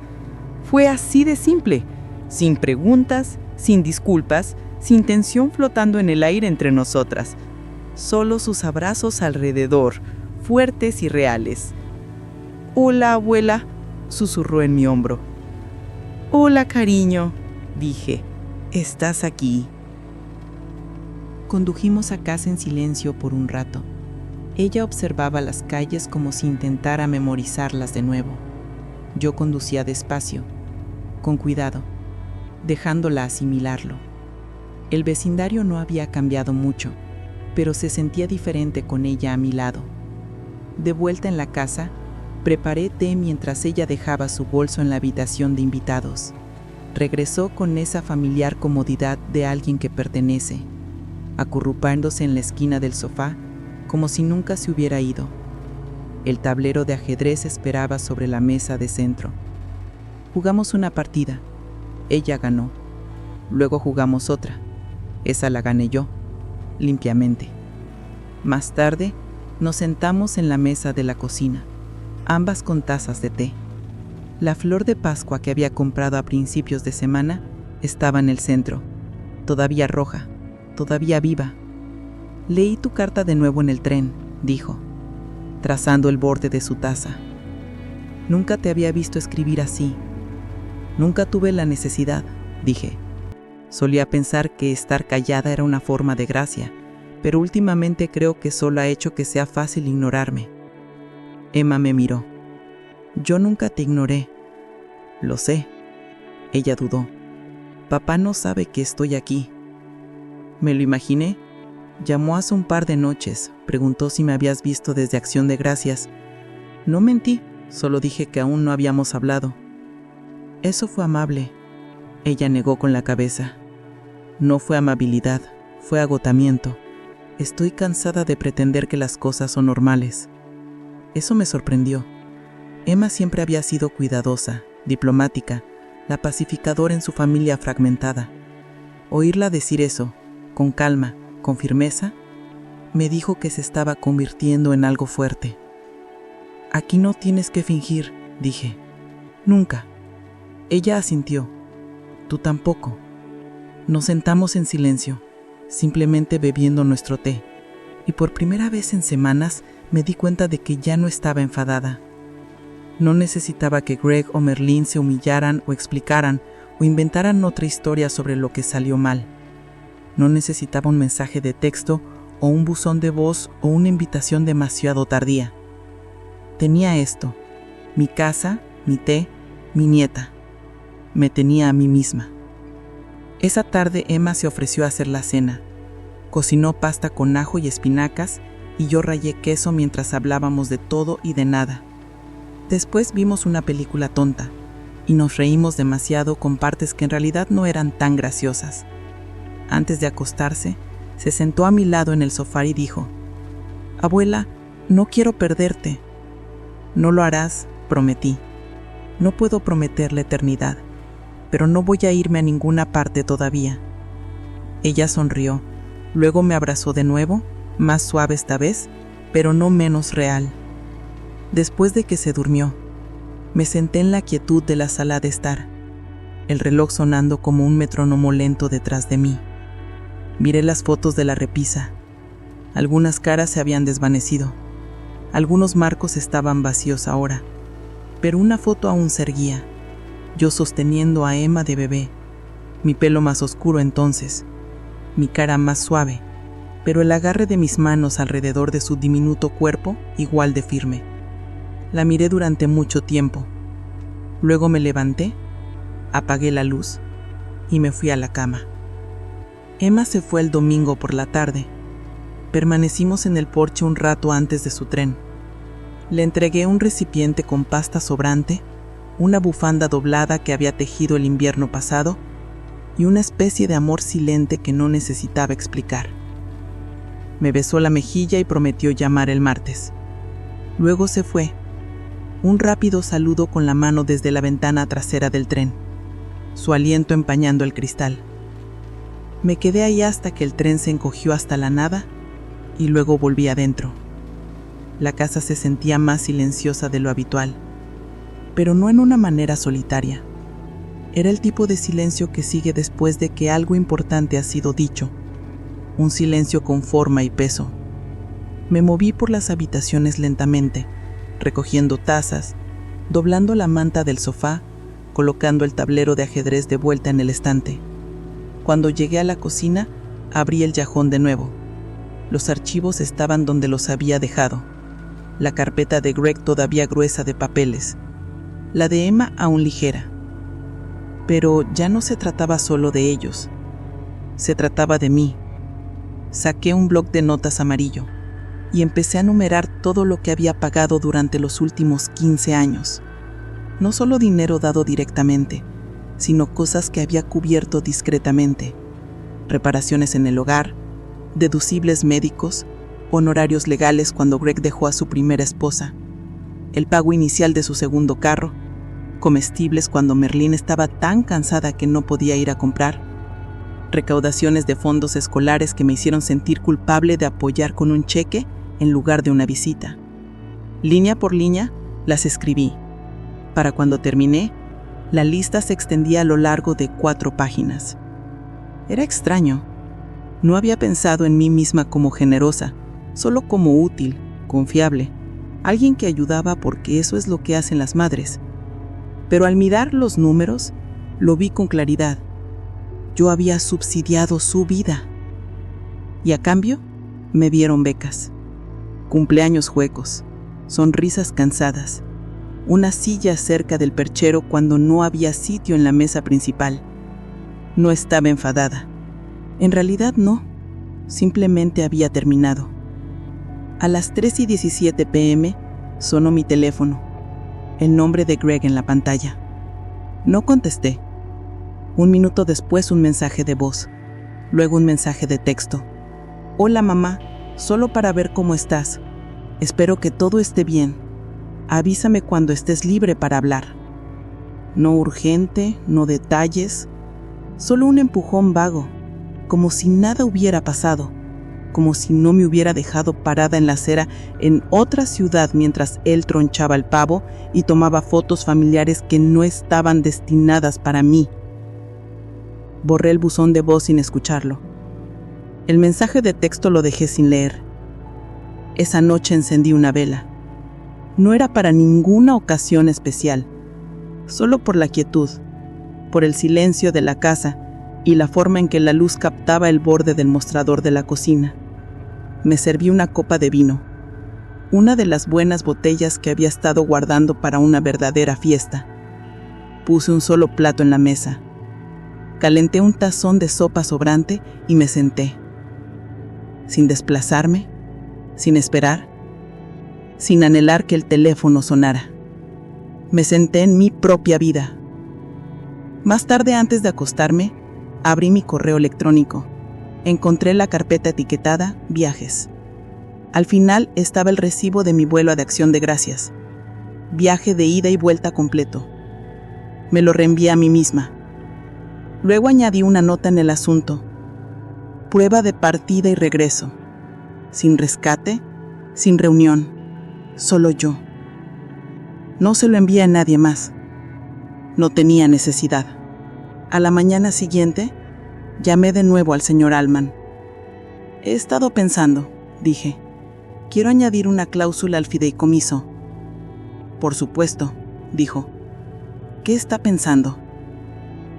Speaker 2: Fue así de simple, sin preguntas, sin disculpas, sin tensión flotando en el aire entre nosotras. Solo sus abrazos alrededor, fuertes y reales. «Hola, abuela», susurró en mi hombro. «Hola, cariño», dije. «Estás aquí». Condujimos a casa en silencio por un rato. Ella observaba las calles como si intentara memorizarlas de nuevo. Yo conducía despacio, con cuidado, dejándola asimilarlo. El vecindario no había cambiado mucho, pero se sentía diferente con ella a mi lado. De vuelta en la casa, preparé té mientras ella dejaba su bolso en la habitación de invitados. Regresó con esa familiar comodidad de alguien que pertenece. Acurrupándose en la esquina del sofá,
Speaker 3: como si nunca se hubiera ido. El tablero de ajedrez esperaba sobre la mesa de centro. Jugamos una partida. Ella ganó. Luego jugamos otra. Esa la gané yo, limpiamente. Más tarde, nos sentamos en la mesa de la cocina, ambas con tazas de té. La flor de Pascua que había comprado a principios de semana estaba en el centro, todavía roja, todavía viva. Leí tu carta de nuevo en el tren, dijo, trazando el borde de su taza. Nunca te había visto escribir así. Nunca tuve la necesidad, dije. Solía pensar que estar callada era una forma de gracia, pero últimamente creo que solo ha hecho que sea fácil ignorarme. Emma me miró. Yo nunca te ignoré. Lo sé. Ella dudó. Papá no sabe que estoy aquí. Me lo imaginé. Llamó hace un par de noches. Preguntó si me habías visto desde Acción de Gracias. No mentí, solo dije que aún no habíamos hablado. Eso fue amable. Ella negó con la cabeza. No fue amabilidad, fue agotamiento. Estoy cansada de pretender que las cosas son normales. Eso me sorprendió. Emma siempre había sido cuidadosa, diplomática, la pacificadora en su familia fragmentada. Oírla decir eso, con calma, con firmeza, me dijo que se estaba convirtiendo en algo fuerte. Aquí no tienes que fingir, dije. Nunca. Ella asintió. Tú tampoco. Nos sentamos en silencio, simplemente bebiendo nuestro té, y por primera vez en semanas me di cuenta de que ya no estaba enfadada. No necesitaba que Greg o Merlin se humillaran o explicaran o inventaran otra historia sobre lo que salió mal. No necesitaba un mensaje de texto o un buzón de voz o una invitación demasiado tardía. Tenía esto, mi casa, mi té, mi nieta. Me tenía a mí misma. Esa tarde Emma se ofreció a hacer la cena. Cocinó pasta con ajo y espinacas y yo rallé queso mientras hablábamos de todo y de nada. Después vimos una película tonta y nos reímos demasiado con partes que en realidad no eran tan graciosas. Antes de acostarse, se sentó a mi lado en el sofá y dijo: «Abuela, no quiero perderte». «No lo harás», prometí. «No puedo prometer la eternidad, pero no voy a irme a ninguna parte todavía». Ella sonrió, luego me abrazó de nuevo, más suave esta vez, pero no menos real. Después de que se durmió, me senté en la quietud de la sala de estar, el reloj sonando como un metrónomo lento detrás de mí. Miré las fotos de la repisa. Algunas caras se habían desvanecido, algunos marcos estaban vacíos ahora, pero una foto aún se erguía. Yo sosteniendo a Emma de bebé, mi pelo más oscuro entonces, mi cara más suave, pero el agarre de mis manos alrededor de su diminuto cuerpo igual de firme. La miré durante mucho tiempo. Luego me levanté, apagué la luz y me fui a la cama. Emma se fue el domingo por la tarde. Permanecimos en el porche un rato antes de su tren. Le entregué un recipiente con pasta sobrante, una bufanda doblada que había tejido el invierno pasado y una especie de amor silente que no necesitaba explicar. Me besó la mejilla y prometió llamar el martes. Luego se fue. Un rápido saludo con la mano desde la ventana trasera del tren, su aliento empañando el cristal. Me quedé ahí hasta que el tren se encogió hasta la nada y luego volví adentro. La casa se sentía más silenciosa de lo habitual, pero no en una manera solitaria. Era el tipo de silencio que sigue después de que algo importante ha sido dicho, un silencio con forma y peso. Me moví por las habitaciones lentamente, recogiendo tazas, doblando la manta del sofá, colocando el tablero de ajedrez de vuelta en el estante. Cuando llegué a la cocina, abrí el cajón de nuevo. Los archivos estaban donde los había dejado. La carpeta de Greg todavía gruesa de papeles. La de Emma aún ligera. Pero ya no se trataba solo de ellos. Se trataba de mí. Saqué un bloc de notas amarillo y empecé a numerar todo lo que había pagado durante los últimos 15 años. No solo dinero dado directamente, sino cosas que había cubierto discretamente. Reparaciones en el hogar, deducibles médicos, honorarios legales cuando Greg dejó a su primera esposa, el pago inicial de su segundo carro, comestibles cuando Merlín estaba tan cansada que no podía ir a comprar, recaudaciones de fondos escolares que me hicieron sentir culpable de apoyar con un cheque en lugar de una visita. Línea por línea, las escribí. Para cuando terminé, la lista se extendía a lo largo de 4 páginas. Era extraño. No había pensado en mí misma como generosa, solo como útil, confiable, alguien que ayudaba porque eso es lo que hacen las madres. Pero al mirar los números, lo vi con claridad. Yo había subsidiado su vida. Y a cambio, me dieron becas, cumpleaños huecos, sonrisas cansadas, una silla cerca del perchero cuando no había sitio en la mesa principal. No estaba enfadada. En realidad no, simplemente había terminado. A las 3:17 p.m. sonó mi teléfono, el nombre de Greg en la pantalla. No contesté. 1 minuto después un mensaje de voz, luego un mensaje de texto. Hola mamá, solo para ver cómo estás. Espero que todo esté bien. Avísame cuando estés libre para hablar. No urgente, no detalles, solo un empujón vago, como si nada hubiera pasado, como si no me hubiera dejado parada en la acera en otra ciudad mientras él tronchaba el pavo y tomaba fotos familiares que no estaban destinadas para mí. Borré el buzón de voz sin escucharlo. El mensaje de texto lo dejé sin leer. Esa noche encendí una vela. No era para ninguna ocasión especial, solo por la quietud, por el silencio de la casa y la forma en que la luz captaba el borde del mostrador de la cocina. Me serví una copa de vino, una de las buenas botellas que había estado guardando para una verdadera fiesta. Puse un solo plato en la mesa. Calenté un tazón de sopa sobrante y me senté. Sin desplazarme, sin esperar, sin anhelar que el teléfono sonara. Me senté en mi propia vida. Más tarde, antes de acostarme, abrí mi correo electrónico. Encontré la carpeta etiquetada Viajes. Al final estaba el recibo de mi vuelo de Acción de Gracias. Viaje de ida y vuelta completo. Me lo reenvié a mí misma. Luego añadí una nota en el asunto. Prueba de partida y regreso. Sin rescate, sin reunión. Solo yo. No se lo envié a nadie más. No tenía necesidad. A la mañana siguiente, llamé de nuevo al señor Allman. He estado pensando, dije. Quiero añadir una cláusula al fideicomiso. Por supuesto, dijo. ¿Qué está pensando?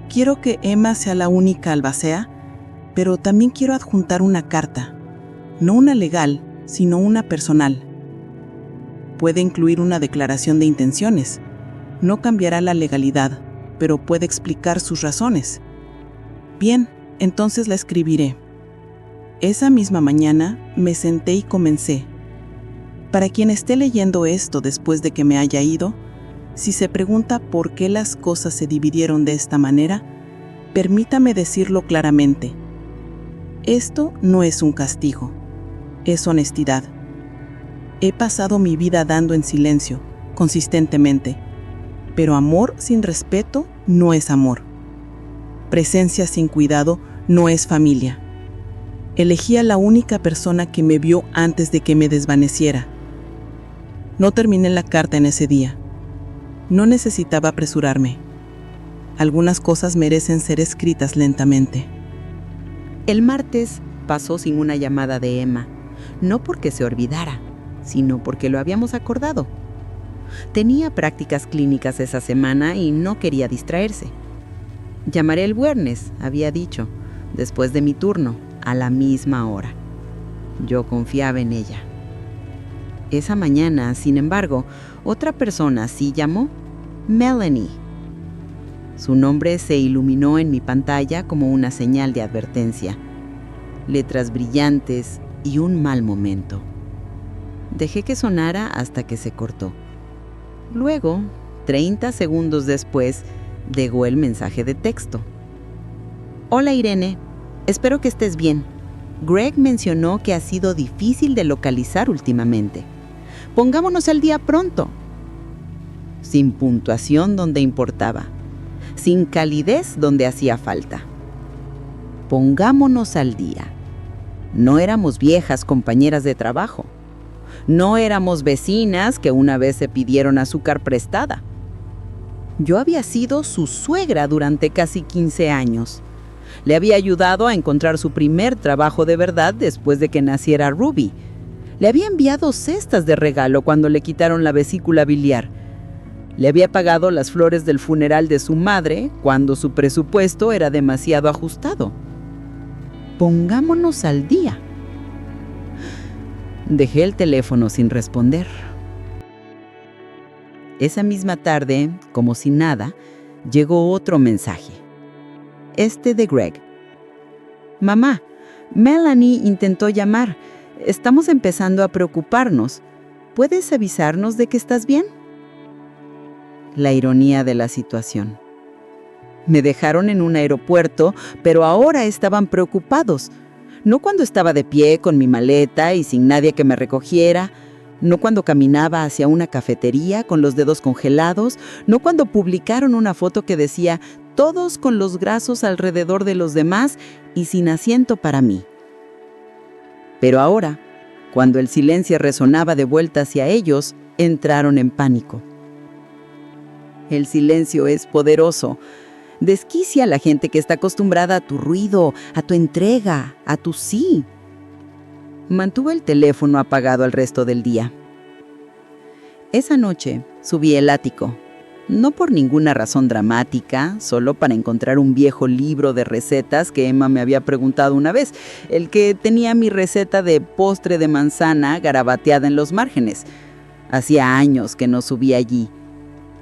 Speaker 3: Quiero que Emma sea la única albacea, pero también quiero adjuntar una carta. No una legal, sino una personal. Puede incluir una declaración de intenciones. No cambiará la legalidad, pero puede explicar sus razones. Bien, entonces la escribiré. Esa misma mañana me senté y comencé. Para quien esté leyendo esto después de que me haya ido, si se pregunta por qué las cosas se dividieron de esta manera, permítame decirlo claramente. Esto no es un castigo, es honestidad. He pasado mi vida dando en silencio, consistentemente, pero amor sin respeto no es amor. Presencia sin cuidado no es familia. Elegí a la única persona que me vio antes de que me desvaneciera. No terminé la carta en ese día. No necesitaba apresurarme. Algunas cosas merecen ser escritas lentamente.
Speaker 2: El martes pasó sin una llamada de Emma, no porque se olvidara, sino porque lo habíamos acordado. Tenía prácticas clínicas esa semana y no quería distraerse. Llamaré el viernes, había dicho, después de mi turno, a la misma hora. Yo confiaba en ella. Esa mañana, sin embargo, otra persona sí llamó, Melanie. Su nombre se iluminó en mi pantalla como una señal de advertencia. Letras brillantes y un mal momento. Dejé que sonara hasta que se cortó. Luego, 30 segundos después, llegó el mensaje de texto. Hola Irene, espero que estés bien. Greg mencionó que ha sido difícil de localizar últimamente. Pongámonos al día pronto. Sin puntuación donde importaba. Sin calidez donde hacía falta. Pongámonos al día. No éramos viejas compañeras de trabajo. No éramos vecinas que una vez se pidieron azúcar prestada. Yo había sido su suegra durante casi 15 años. Le había ayudado a encontrar su primer trabajo de verdad después de que naciera Ruby. Le había enviado cestas de regalo cuando le quitaron la vesícula biliar. Le había pagado las flores del funeral de su madre cuando su presupuesto era demasiado ajustado. Pongámonos al día. Dejé el teléfono sin responder. Esa misma tarde, como si nada, llegó otro mensaje. Este de Greg. Mamá, Melanie intentó llamar. Estamos empezando a preocuparnos. ¿Puedes avisarnos de que estás bien? La ironía de la situación. Me dejaron en un aeropuerto, pero ahora estaban preocupados. No cuando estaba de pie con mi maleta y sin nadie que me recogiera, no cuando caminaba hacia una cafetería con los dedos congelados, no cuando publicaron una foto que decía todos con los brazos alrededor de los demás y sin asiento para mí. Pero ahora, cuando el silencio resonaba de vuelta hacia ellos, entraron en pánico. El silencio es poderoso. Desquicia a la gente que está acostumbrada a tu ruido, a tu entrega, a tu sí. Mantuve el teléfono apagado el resto del día. Esa noche subí el ático, no por ninguna razón dramática, solo para encontrar un viejo libro de recetas que Emma me había preguntado una vez, el que tenía mi receta de postre de manzana garabateada en los márgenes. Hacía años que no subí allí.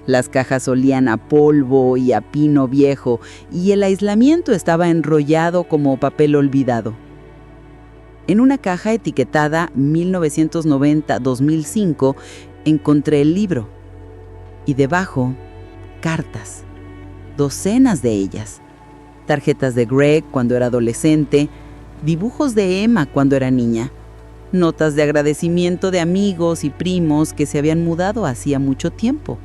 Speaker 2: Las cajas olían a polvo y a pino viejo, y el aislamiento estaba enrollado como papel olvidado. En una caja etiquetada 1990-2005 encontré el libro, y debajo, cartas, docenas de ellas. Tarjetas de Greg cuando era adolescente, dibujos de Emma cuando era niña, notas de agradecimiento de amigos y primos que se habían mudado hacía mucho tiempo.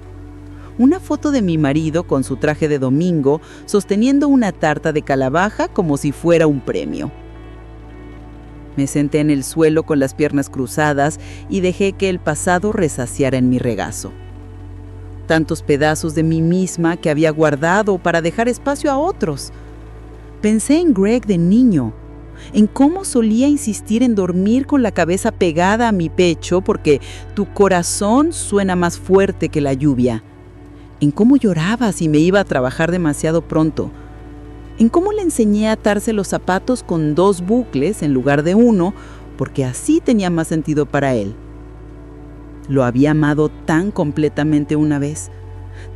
Speaker 2: Una foto de mi marido con su traje de domingo sosteniendo una tarta de calabaza como si fuera un premio. Me senté en el suelo con las piernas cruzadas y dejé que el pasado resaciara en mi regazo. Tantos pedazos de mí misma que había guardado para dejar espacio a otros. Pensé en Greg de niño, en cómo solía insistir en dormir con la cabeza pegada a mi pecho porque tu corazón suena más fuerte que la lluvia. En cómo lloraba si me iba a trabajar demasiado pronto. En cómo le enseñé a atarse los zapatos con 2 bucles en lugar de 1, porque así tenía más sentido para él. Lo había amado tan completamente una vez.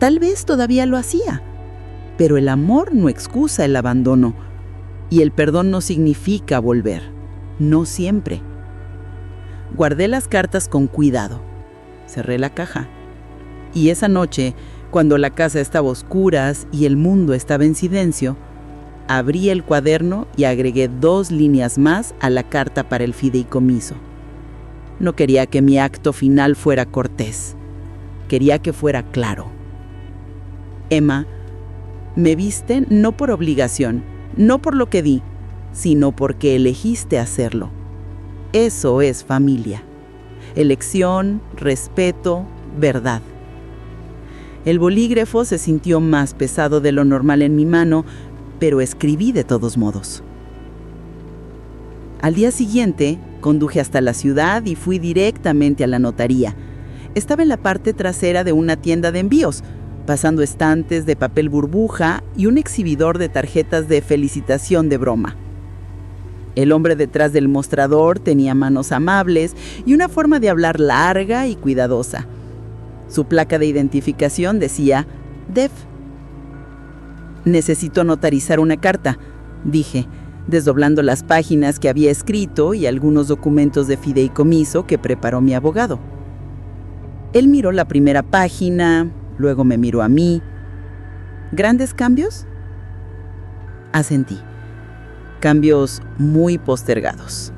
Speaker 2: Tal vez todavía lo hacía, pero el amor no excusa el abandono, y el perdón no significa volver, no siempre. Guardé las cartas con cuidado, cerré la caja, y esa noche, cuando la casa estaba a oscuras y el mundo estaba en silencio, abrí el cuaderno y agregué 2 líneas más a la carta para el fideicomiso. No quería que mi acto final fuera cortés. Quería que fuera claro. Emma, me viste no por obligación, no por lo que di, sino porque elegiste hacerlo. Eso es familia. Elección, respeto, verdad. El bolígrafo se sintió más pesado de lo normal en mi mano, pero escribí de todos modos. Al día siguiente, conduje hasta la ciudad y fui directamente a la notaría. Estaba en la parte trasera de una tienda de envíos, pasando estantes de papel burbuja y un exhibidor de tarjetas de felicitación de broma. El hombre detrás del mostrador tenía manos amables y una forma de hablar larga y cuidadosa. Su placa de identificación decía Dev. Necesito notarizar una carta, dije, desdoblando las páginas que había escrito y algunos documentos de fideicomiso que preparó mi abogado. Él miró la primera página, luego me miró a mí. ¿Grandes cambios? Asentí.
Speaker 5: intercambios muy postergados.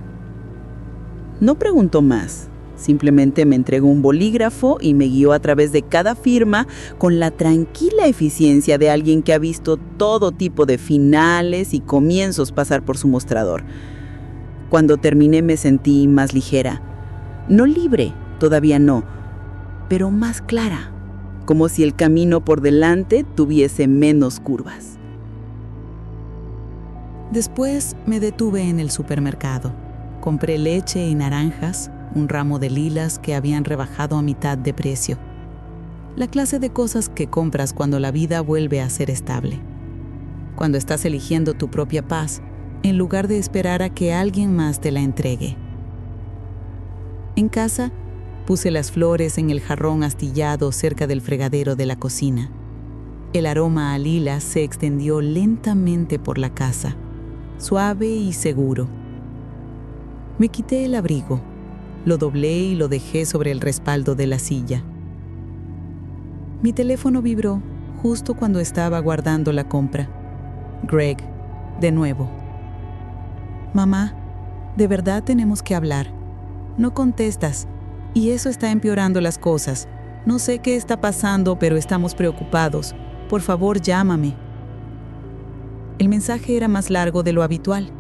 Speaker 5: No preguntó más, simplemente me entregó un bolígrafo y me guió a través de cada firma con la tranquila eficiencia de alguien que ha visto todo tipo de finales y comienzos pasar por su mostrador. Cuando terminé me sentí más ligera, no libre, todavía no, pero más clara, como si el camino por delante tuviese menos curvas.
Speaker 2: Después me detuve en el supermercado. Compré leche y naranjas, un ramo de lilas que habían rebajado a mitad de precio. La clase de cosas que compras cuando la vida vuelve a ser estable. Cuando estás eligiendo tu propia paz, en lugar de esperar a que alguien más te la entregue. En casa, puse las flores en el jarrón astillado cerca del fregadero de la cocina. El aroma a lilas se extendió lentamente por la casa, suave y seguro. Me quité el abrigo, lo doblé y lo dejé sobre el respaldo de la silla. Mi teléfono vibró justo cuando estaba guardando la compra. Greg, de nuevo. Mamá, de verdad tenemos que hablar. No contestas, y eso está empeorando las cosas. No sé qué está pasando, pero estamos preocupados. Por favor, llámame. El mensaje era más largo de lo habitual.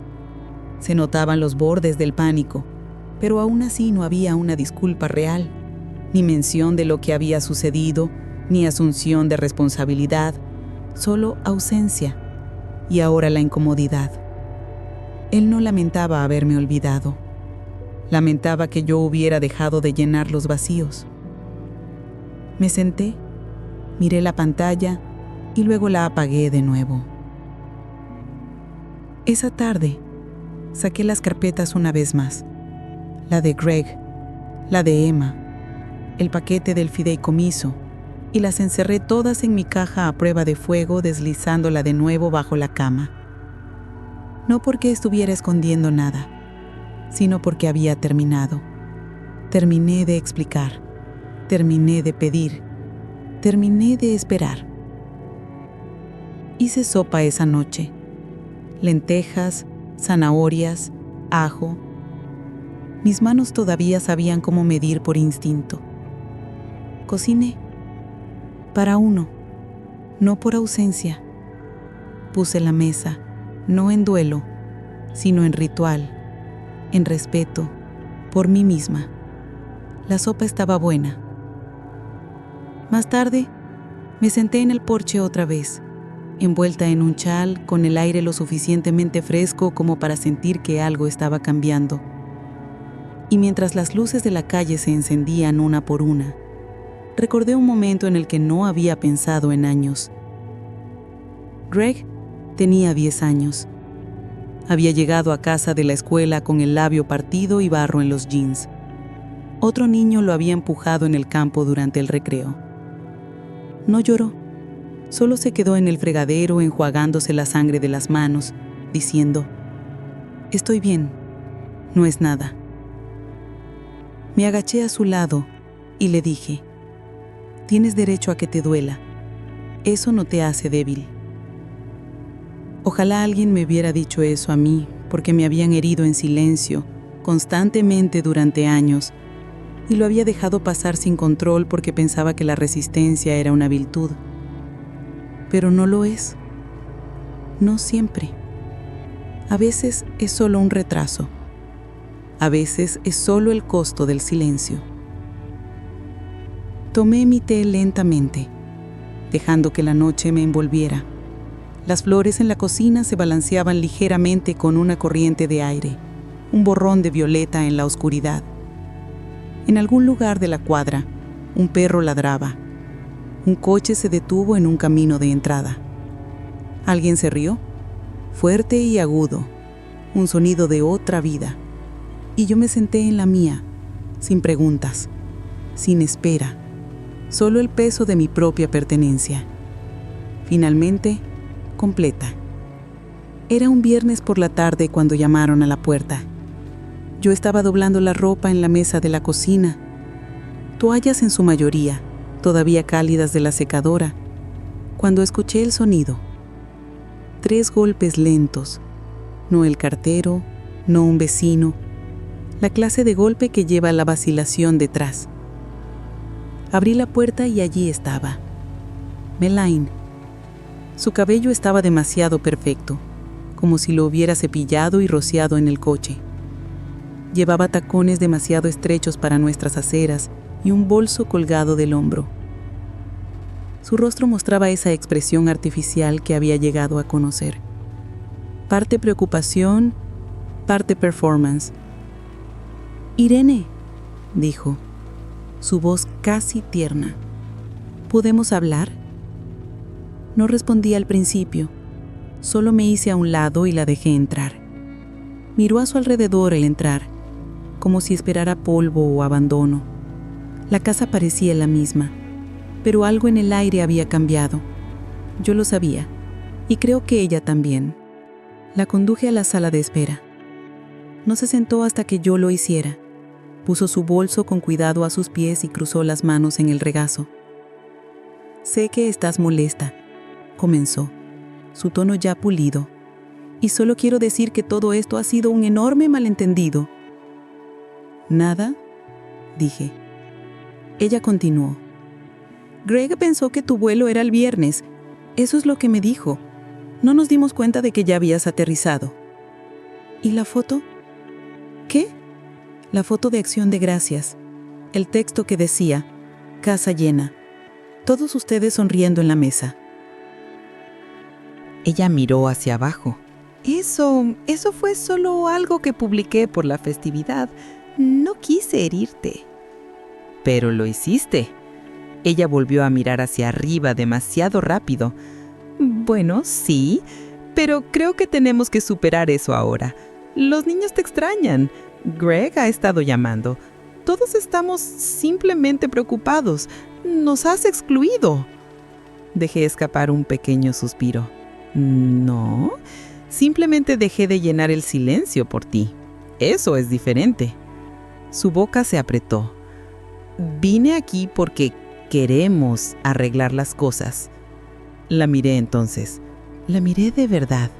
Speaker 2: Se notaban los bordes del pánico, pero aún así no había una disculpa real, ni mención de lo que había sucedido, ni asunción de responsabilidad, solo ausencia y ahora la incomodidad. Él no lamentaba haberme olvidado. Lamentaba que yo hubiera dejado de llenar los vacíos. Me senté, miré la pantalla y luego la apagué de nuevo. Esa tarde, saqué las carpetas una vez más. La de Greg, la de Emma, el paquete del fideicomiso, y las encerré todas en mi caja a prueba de fuego, deslizándola de nuevo bajo la cama. No porque estuviera escondiendo nada, sino porque había terminado. Terminé de explicar, terminé de pedir, terminé de esperar. Hice sopa esa noche. Lentejas, zanahorias, ajo. Mis manos todavía sabían cómo medir por instinto. Cociné. Para uno, no por ausencia. Puse la mesa, no en duelo, sino en ritual, en respeto, por mí misma. La sopa estaba buena. Más tarde, me senté en el porche otra vez, envuelta en un chal, con el aire lo suficientemente fresco como para sentir que algo estaba cambiando. Y mientras las luces de la calle se encendían una por una, recordé un momento en el que no había pensado en años. Greg tenía 10 años. Había llegado a casa de la escuela con el labio partido y barro en los jeans. Otro niño lo había empujado en el campo durante el recreo. No lloró. Solo se quedó en el fregadero enjuagándose la sangre de las manos, diciendo: «Estoy bien, no es nada». Me agaché a su lado y le dije: «Tienes derecho a que te duela. Eso no te hace débil». Ojalá alguien me hubiera dicho eso a mí, porque me habían herido en silencio, constantemente durante años, y lo había dejado pasar sin control porque pensaba que la resistencia era una virtud. Pero no lo es. No siempre. A veces es solo un retraso. A veces es solo el costo del silencio. Tomé mi té lentamente, dejando que la noche me envolviera. Las flores en la cocina se balanceaban ligeramente con una corriente de aire, un borrón de violeta en la oscuridad. En algún lugar de la cuadra, un perro ladraba. Un coche se detuvo en un camino de entrada. Alguien se rió, fuerte y agudo, un sonido de otra vida. Y yo me senté en la mía, sin preguntas, sin espera, solo el peso de mi propia pertenencia. Finalmente, completa. Era un viernes por la tarde cuando llamaron a la puerta. Yo estaba doblando la ropa en la mesa de la cocina, toallas en su mayoría, todavía cálidas de la secadora, cuando escuché el sonido. 3 golpes lentos,
Speaker 5: no el cartero, no un vecino, la clase de golpe que lleva la vacilación detrás. Abrí la puerta y allí estaba. Melaine. Su cabello estaba demasiado perfecto, como si lo hubiera cepillado y rociado en el coche. Llevaba tacones demasiado estrechos para nuestras aceras y un bolso colgado del hombro. Su rostro mostraba esa expresión artificial que había llegado a conocer. Parte preocupación, parte performance. «Irene», dijo, su voz casi tierna. «¿Podemos hablar?» No respondí al principio, solo me hice a un lado y la dejé entrar. Miró a su alrededor al entrar, como si esperara polvo o abandono. La casa parecía la misma, pero algo en el aire había cambiado. Yo lo sabía, y creo que ella también. La conduje a la sala de espera. No se sentó hasta que yo lo hiciera. Puso su bolso con cuidado a sus pies y cruzó las manos en el regazo. «Sé que estás molesta», comenzó, su tono ya pulido. «Y solo quiero decir que todo esto ha sido un enorme malentendido». «¿Nada?», dije. Ella continuó. «Greg pensó que tu vuelo era el viernes. Eso es lo que me dijo. No nos dimos cuenta de que ya habías aterrizado». «¿Y la foto?» «¿Qué?» «La foto de Acción de Gracias. El texto que decía, casa llena. Todos ustedes sonriendo en la mesa».
Speaker 4: Ella miró hacia abajo. Eso fue solo algo que publiqué por la festividad. No quise herirte. Pero lo hiciste. Ella volvió a mirar hacia arriba demasiado rápido. Bueno, sí, pero creo que tenemos que superar eso ahora. Los niños te extrañan. Greg ha estado llamando. Todos estamos simplemente preocupados. Nos has excluido. Dejé escapar un pequeño suspiro. No, simplemente dejé de llenar el silencio por ti. Eso es diferente. Su boca se apretó. Vine aquí porque queremos arreglar las cosas. La miré entonces. La miré de verdad.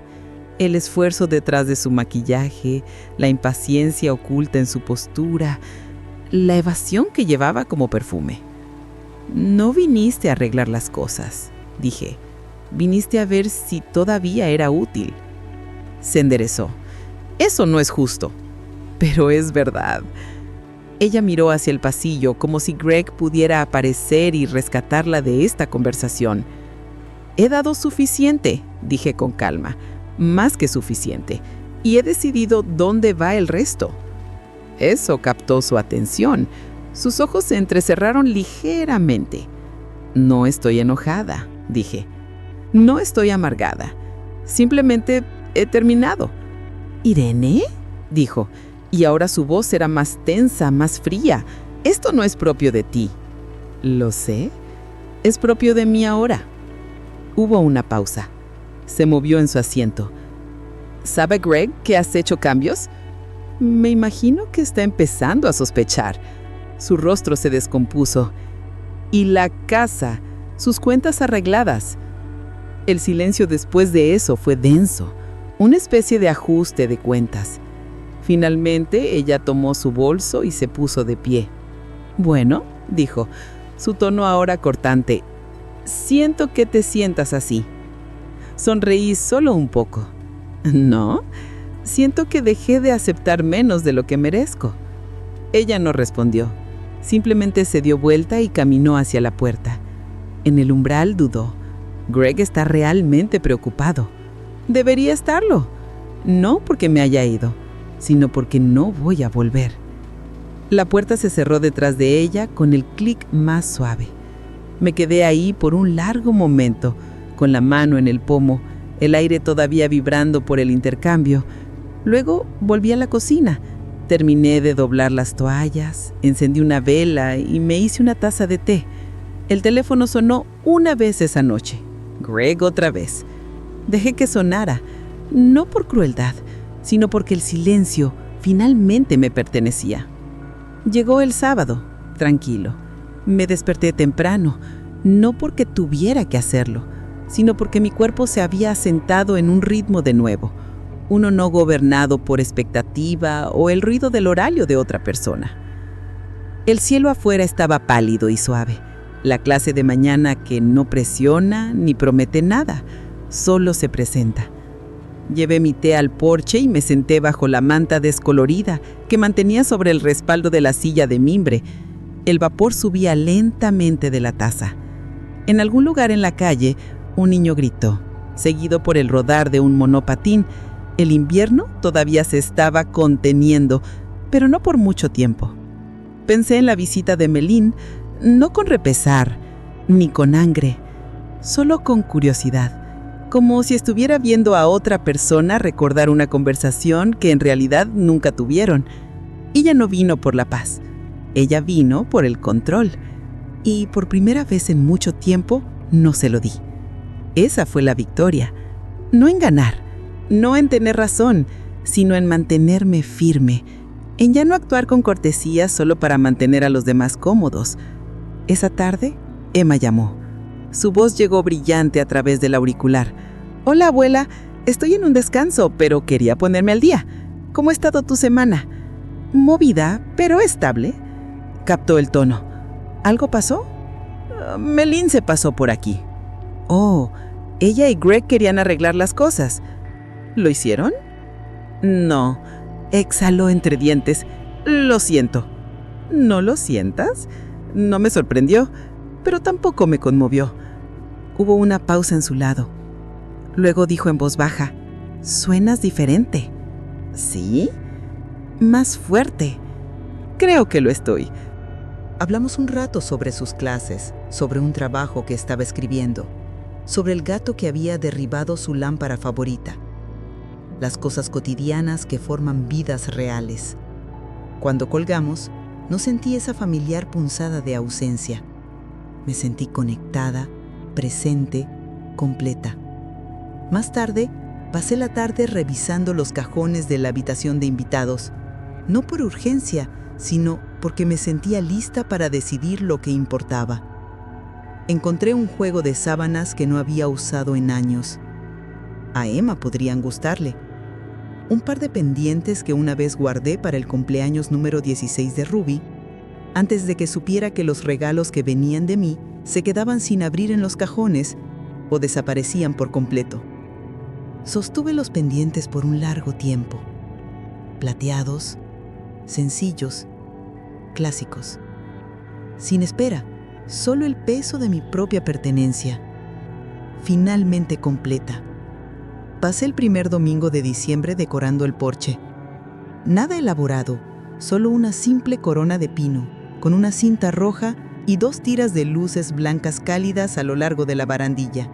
Speaker 4: El esfuerzo detrás de su maquillaje, la impaciencia oculta en su postura, la evasión que llevaba como perfume. No viniste a arreglar las cosas, dije. Viniste a ver si todavía era útil. Se enderezó. Eso no es justo. Pero es verdad. Ella miró hacia el pasillo como si Greg pudiera aparecer y rescatarla de esta conversación. He dado suficiente, dije con calma, más que suficiente, y he decidido dónde va el resto. Eso captó su atención. Sus ojos se entrecerraron ligeramente. No estoy enojada, dije. No estoy amargada. Simplemente he terminado. ¿Irene?, dijo, y ahora su voz era más tensa, más fría. Esto no es propio de ti. Lo sé. Es propio de mí ahora. Hubo una pausa. Se movió en su asiento. ¿Sabe Greg que has hecho cambios? Me imagino que está empezando a sospechar. Su rostro se descompuso. Y la casa, sus cuentas arregladas. El silencio después de eso fue denso, una especie de ajuste de cuentas. Finalmente, ella tomó su bolso y se puso de pie. Bueno, dijo, su tono ahora cortante. Siento que te sientas así. Sonreí solo un poco. ¿No? Siento que dejé de aceptar menos de lo que merezco. Ella no respondió. Simplemente se dio vuelta y caminó hacia la puerta. En el umbral dudó. Greg está realmente preocupado. Debería estarlo. No porque me haya ido, sino porque no voy a volver. La puerta se cerró detrás de ella con el clic más suave. Me quedé ahí por un largo momento, con la mano en el pomo, el aire todavía vibrando por el intercambio. Luego volví a la cocina. Terminé de doblar las toallas, encendí una vela y me hice una taza de té. El teléfono sonó una vez esa noche. Greg otra vez. Dejé que sonara, no por crueldad, sino porque el silencio finalmente me pertenecía. Llegó el sábado, tranquilo. Me desperté temprano, no porque tuviera que hacerlo, sino porque mi cuerpo se había asentado en un ritmo de nuevo.
Speaker 5: uno no gobernado por expectativa o el ruido del horario de otra persona. El cielo afuera estaba pálido y suave, la clase de mañana que no presiona ni promete nada, solo se presenta. Llevé mi té al porche y me senté bajo la manta descolorida que mantenía sobre el respaldo de la silla de mimbre. El vapor subía lentamente de la taza. En algún lugar en la calle, un niño gritó, seguido por el rodar de un monopatín. El invierno todavía se estaba conteniendo, pero no por mucho tiempo. Pensé en la visita de Melín, no con repesar, ni con angre, solo con curiosidad. Como si estuviera viendo a otra persona recordar una conversación que en realidad nunca tuvieron. Ella no vino por la paz, ella vino por el control. Y por primera vez en mucho tiempo no se lo di. Esa fue la victoria. No en ganar, no en tener razón, sino en mantenerme firme, en ya no actuar con cortesía solo para mantener a los demás cómodos. Esa tarde, Emma llamó. Su voz llegó brillante a través del auricular. «Hola, abuela, estoy en un descanso, pero quería ponerme al día. ¿Cómo ha estado tu semana?» «Movida, pero estable». Captó el tono. ¿Algo pasó? Melín se pasó por aquí. Oh, ella y Greg querían arreglar las cosas. ¿Lo hicieron? No. Exhaló entre dientes. Lo siento. ¿No lo sientas? No me sorprendió, pero tampoco me conmovió. Hubo una pausa en su lado. Luego dijo en voz baja, «Suenas diferente». ¿Sí? Más fuerte. Creo que lo estoy.
Speaker 2: Hablamos un rato sobre sus clases, sobre un trabajo que estaba escribiendo, sobre el gato que había derribado su lámpara favorita, las cosas cotidianas que forman vidas reales. Cuando colgamos, no sentí esa familiar punzada de ausencia. Me sentí conectada, presente, completa. Más tarde, pasé la tarde revisando los cajones de la habitación de invitados, no por urgencia, sino porque me sentía lista para decidir lo que importaba. Encontré un juego de sábanas que no había usado en años. A Emma podrían gustarle. Un par de pendientes que una vez guardé para el cumpleaños número 16 de Ruby, antes de que supiera que los regalos que venían de mí se quedaban sin abrir en los cajones o desaparecían por completo. Sostuve los pendientes por un largo tiempo, plateados, sencillos, clásicos. Sin espera, solo el peso de mi propia pertenencia. Finalmente completa. Pasé el primer domingo de diciembre decorando el porche. Nada elaborado, solo una simple corona de pino, con una cinta roja y 2 tiras de luces blancas cálidas a lo largo de la barandilla.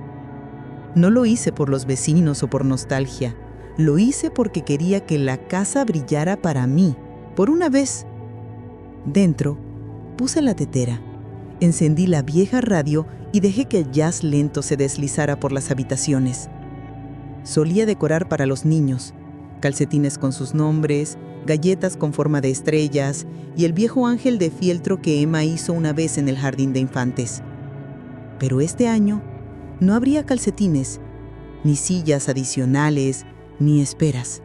Speaker 2: No lo hice por los vecinos o por nostalgia. Lo hice porque quería que la casa brillara para mí, por una vez. Dentro, puse la tetera, encendí la vieja radio y dejé que el jazz lento se deslizara por las habitaciones. Solía decorar para los niños, calcetines con sus nombres, galletas con forma de estrellas y el viejo ángel de fieltro que Emma hizo una vez en el jardín de infantes. Pero este año no habría calcetines, ni sillas adicionales, ni esperas.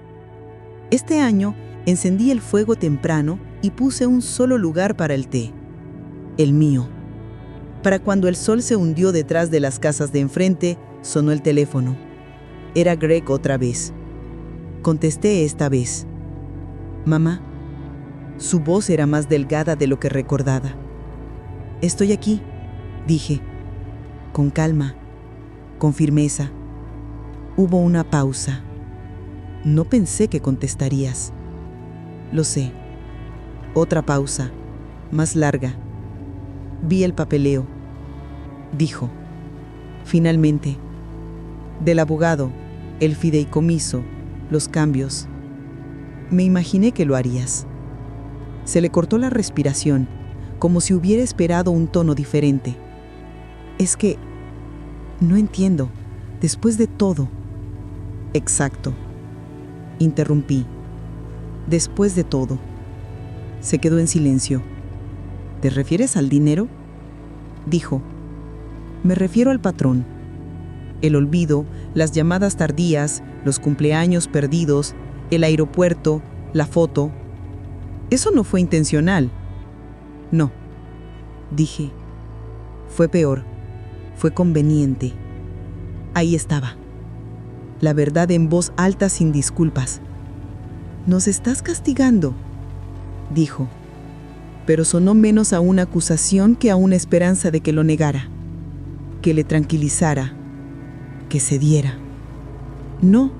Speaker 2: Este año encendí el fuego temprano y puse un solo lugar para el té, el mío. Para cuando el sol se hundió detrás de las casas de enfrente, sonó el teléfono. Era Greg otra vez. Contesté esta vez. «Mamá». Su voz era más delgada de lo que recordaba. «Estoy aquí», dije, con calma, con firmeza. Hubo una pausa. «No pensé que contestarías». «Lo sé». Otra pausa, más larga. «Vi el papeleo», dijo. «Finalmente. Del abogado, el fideicomiso, los cambios. Me imaginé que lo harías». Se le cortó la respiración, como si hubiera esperado un tono diferente. «Es que no entiendo, después de todo». «Exacto», interrumpí. «Después de todo». Se quedó en silencio. «¿Te refieres al dinero?», dijo. «Me refiero al patrón». El olvido, las llamadas tardías, los cumpleaños perdidos, el aeropuerto, la foto. Eso no fue intencional. No, dije. Fue peor. Fue conveniente. Ahí estaba. La verdad en voz alta sin disculpas. «Nos estás castigando», dijo, pero sonó menos a una acusación que a una esperanza de que lo negara, que le tranquilizara, que cediera. «No»,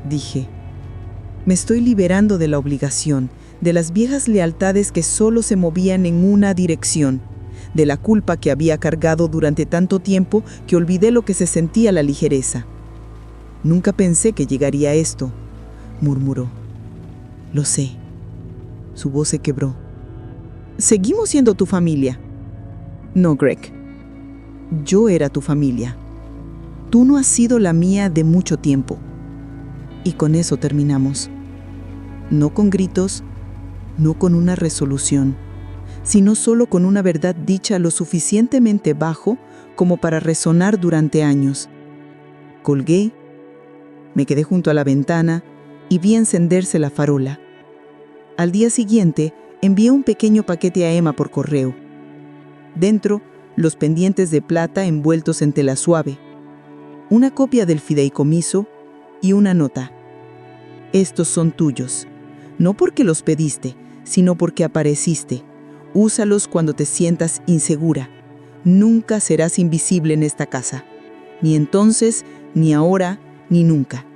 Speaker 2: dije, «me estoy liberando de la obligación, de las viejas lealtades que solo se movían en una dirección, de la culpa que había cargado durante tanto tiempo que olvidé lo que se sentía la ligereza. Nunca pensé que llegaría a esto», murmuró. «Lo sé». Su voz se quebró. «Seguimos siendo tu familia». «No, Greg. Yo era tu familia. Tú no has sido la mía de mucho tiempo». Y con eso terminamos. No con gritos, no con una resolución, sino solo con una verdad dicha lo suficientemente bajo como para resonar durante años. Colgué, me quedé junto a la ventana y vi encenderse la farola. Al día siguiente, envié un pequeño paquete a Emma por correo. Dentro, los pendientes de plata envueltos en tela suave, una copia del fideicomiso y una nota. «Estos son tuyos, no porque los pediste, sino porque apareciste. Úsalos cuando te sientas insegura. Nunca serás invisible en esta casa. Ni entonces, ni ahora, ni nunca».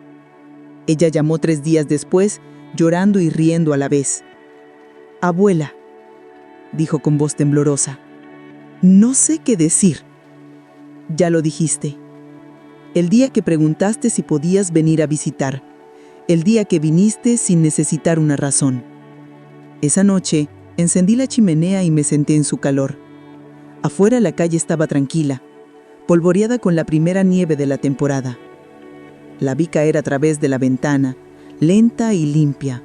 Speaker 2: Ella llamó 3 días después, llorando y riendo a la vez. «Abuela», dijo con voz temblorosa, «no sé qué decir». «Ya lo dijiste. El día que preguntaste si podías venir a visitar. El día que viniste sin necesitar una razón. Esa noche, encendí la chimenea y me senté en su calor. Afuera la calle estaba tranquila, polvoreada con la primera nieve de la temporada. La vi caer a través de la ventana, lenta y limpia,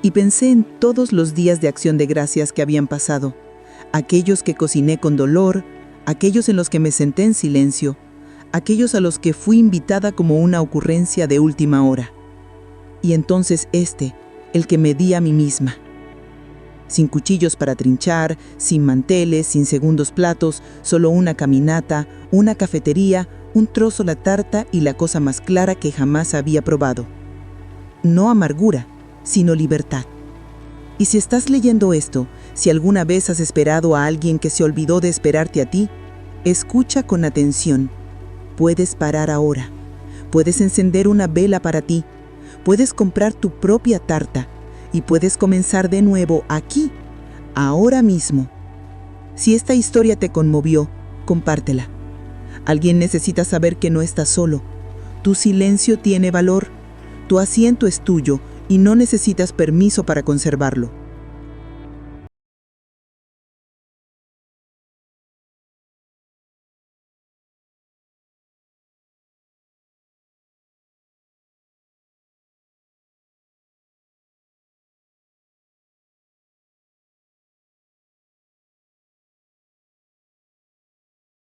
Speaker 2: y pensé en todos los días de acción de gracias que habían pasado, aquellos que cociné con dolor, aquellos en los que me senté en silencio, aquellos a los que fui invitada como una ocurrencia de última hora. Y entonces el que me di a mí misma. Sin cuchillos para trinchar, sin manteles, sin segundos platos, solo una caminata, una cafetería, un trozo de tarta y la cosa más clara que jamás había probado. No amargura, sino libertad. Y si estás leyendo esto, si alguna vez has esperado a alguien que se olvidó de esperarte a ti, escucha con atención. Puedes parar ahora. Puedes encender una vela para ti. Puedes comprar tu propia tarta. Y puedes comenzar de nuevo aquí, ahora mismo. Si esta historia te conmovió, compártela. Alguien necesita saber que no estás solo. Tu silencio tiene valor. Tu asiento es tuyo y no necesitas permiso para conservarlo.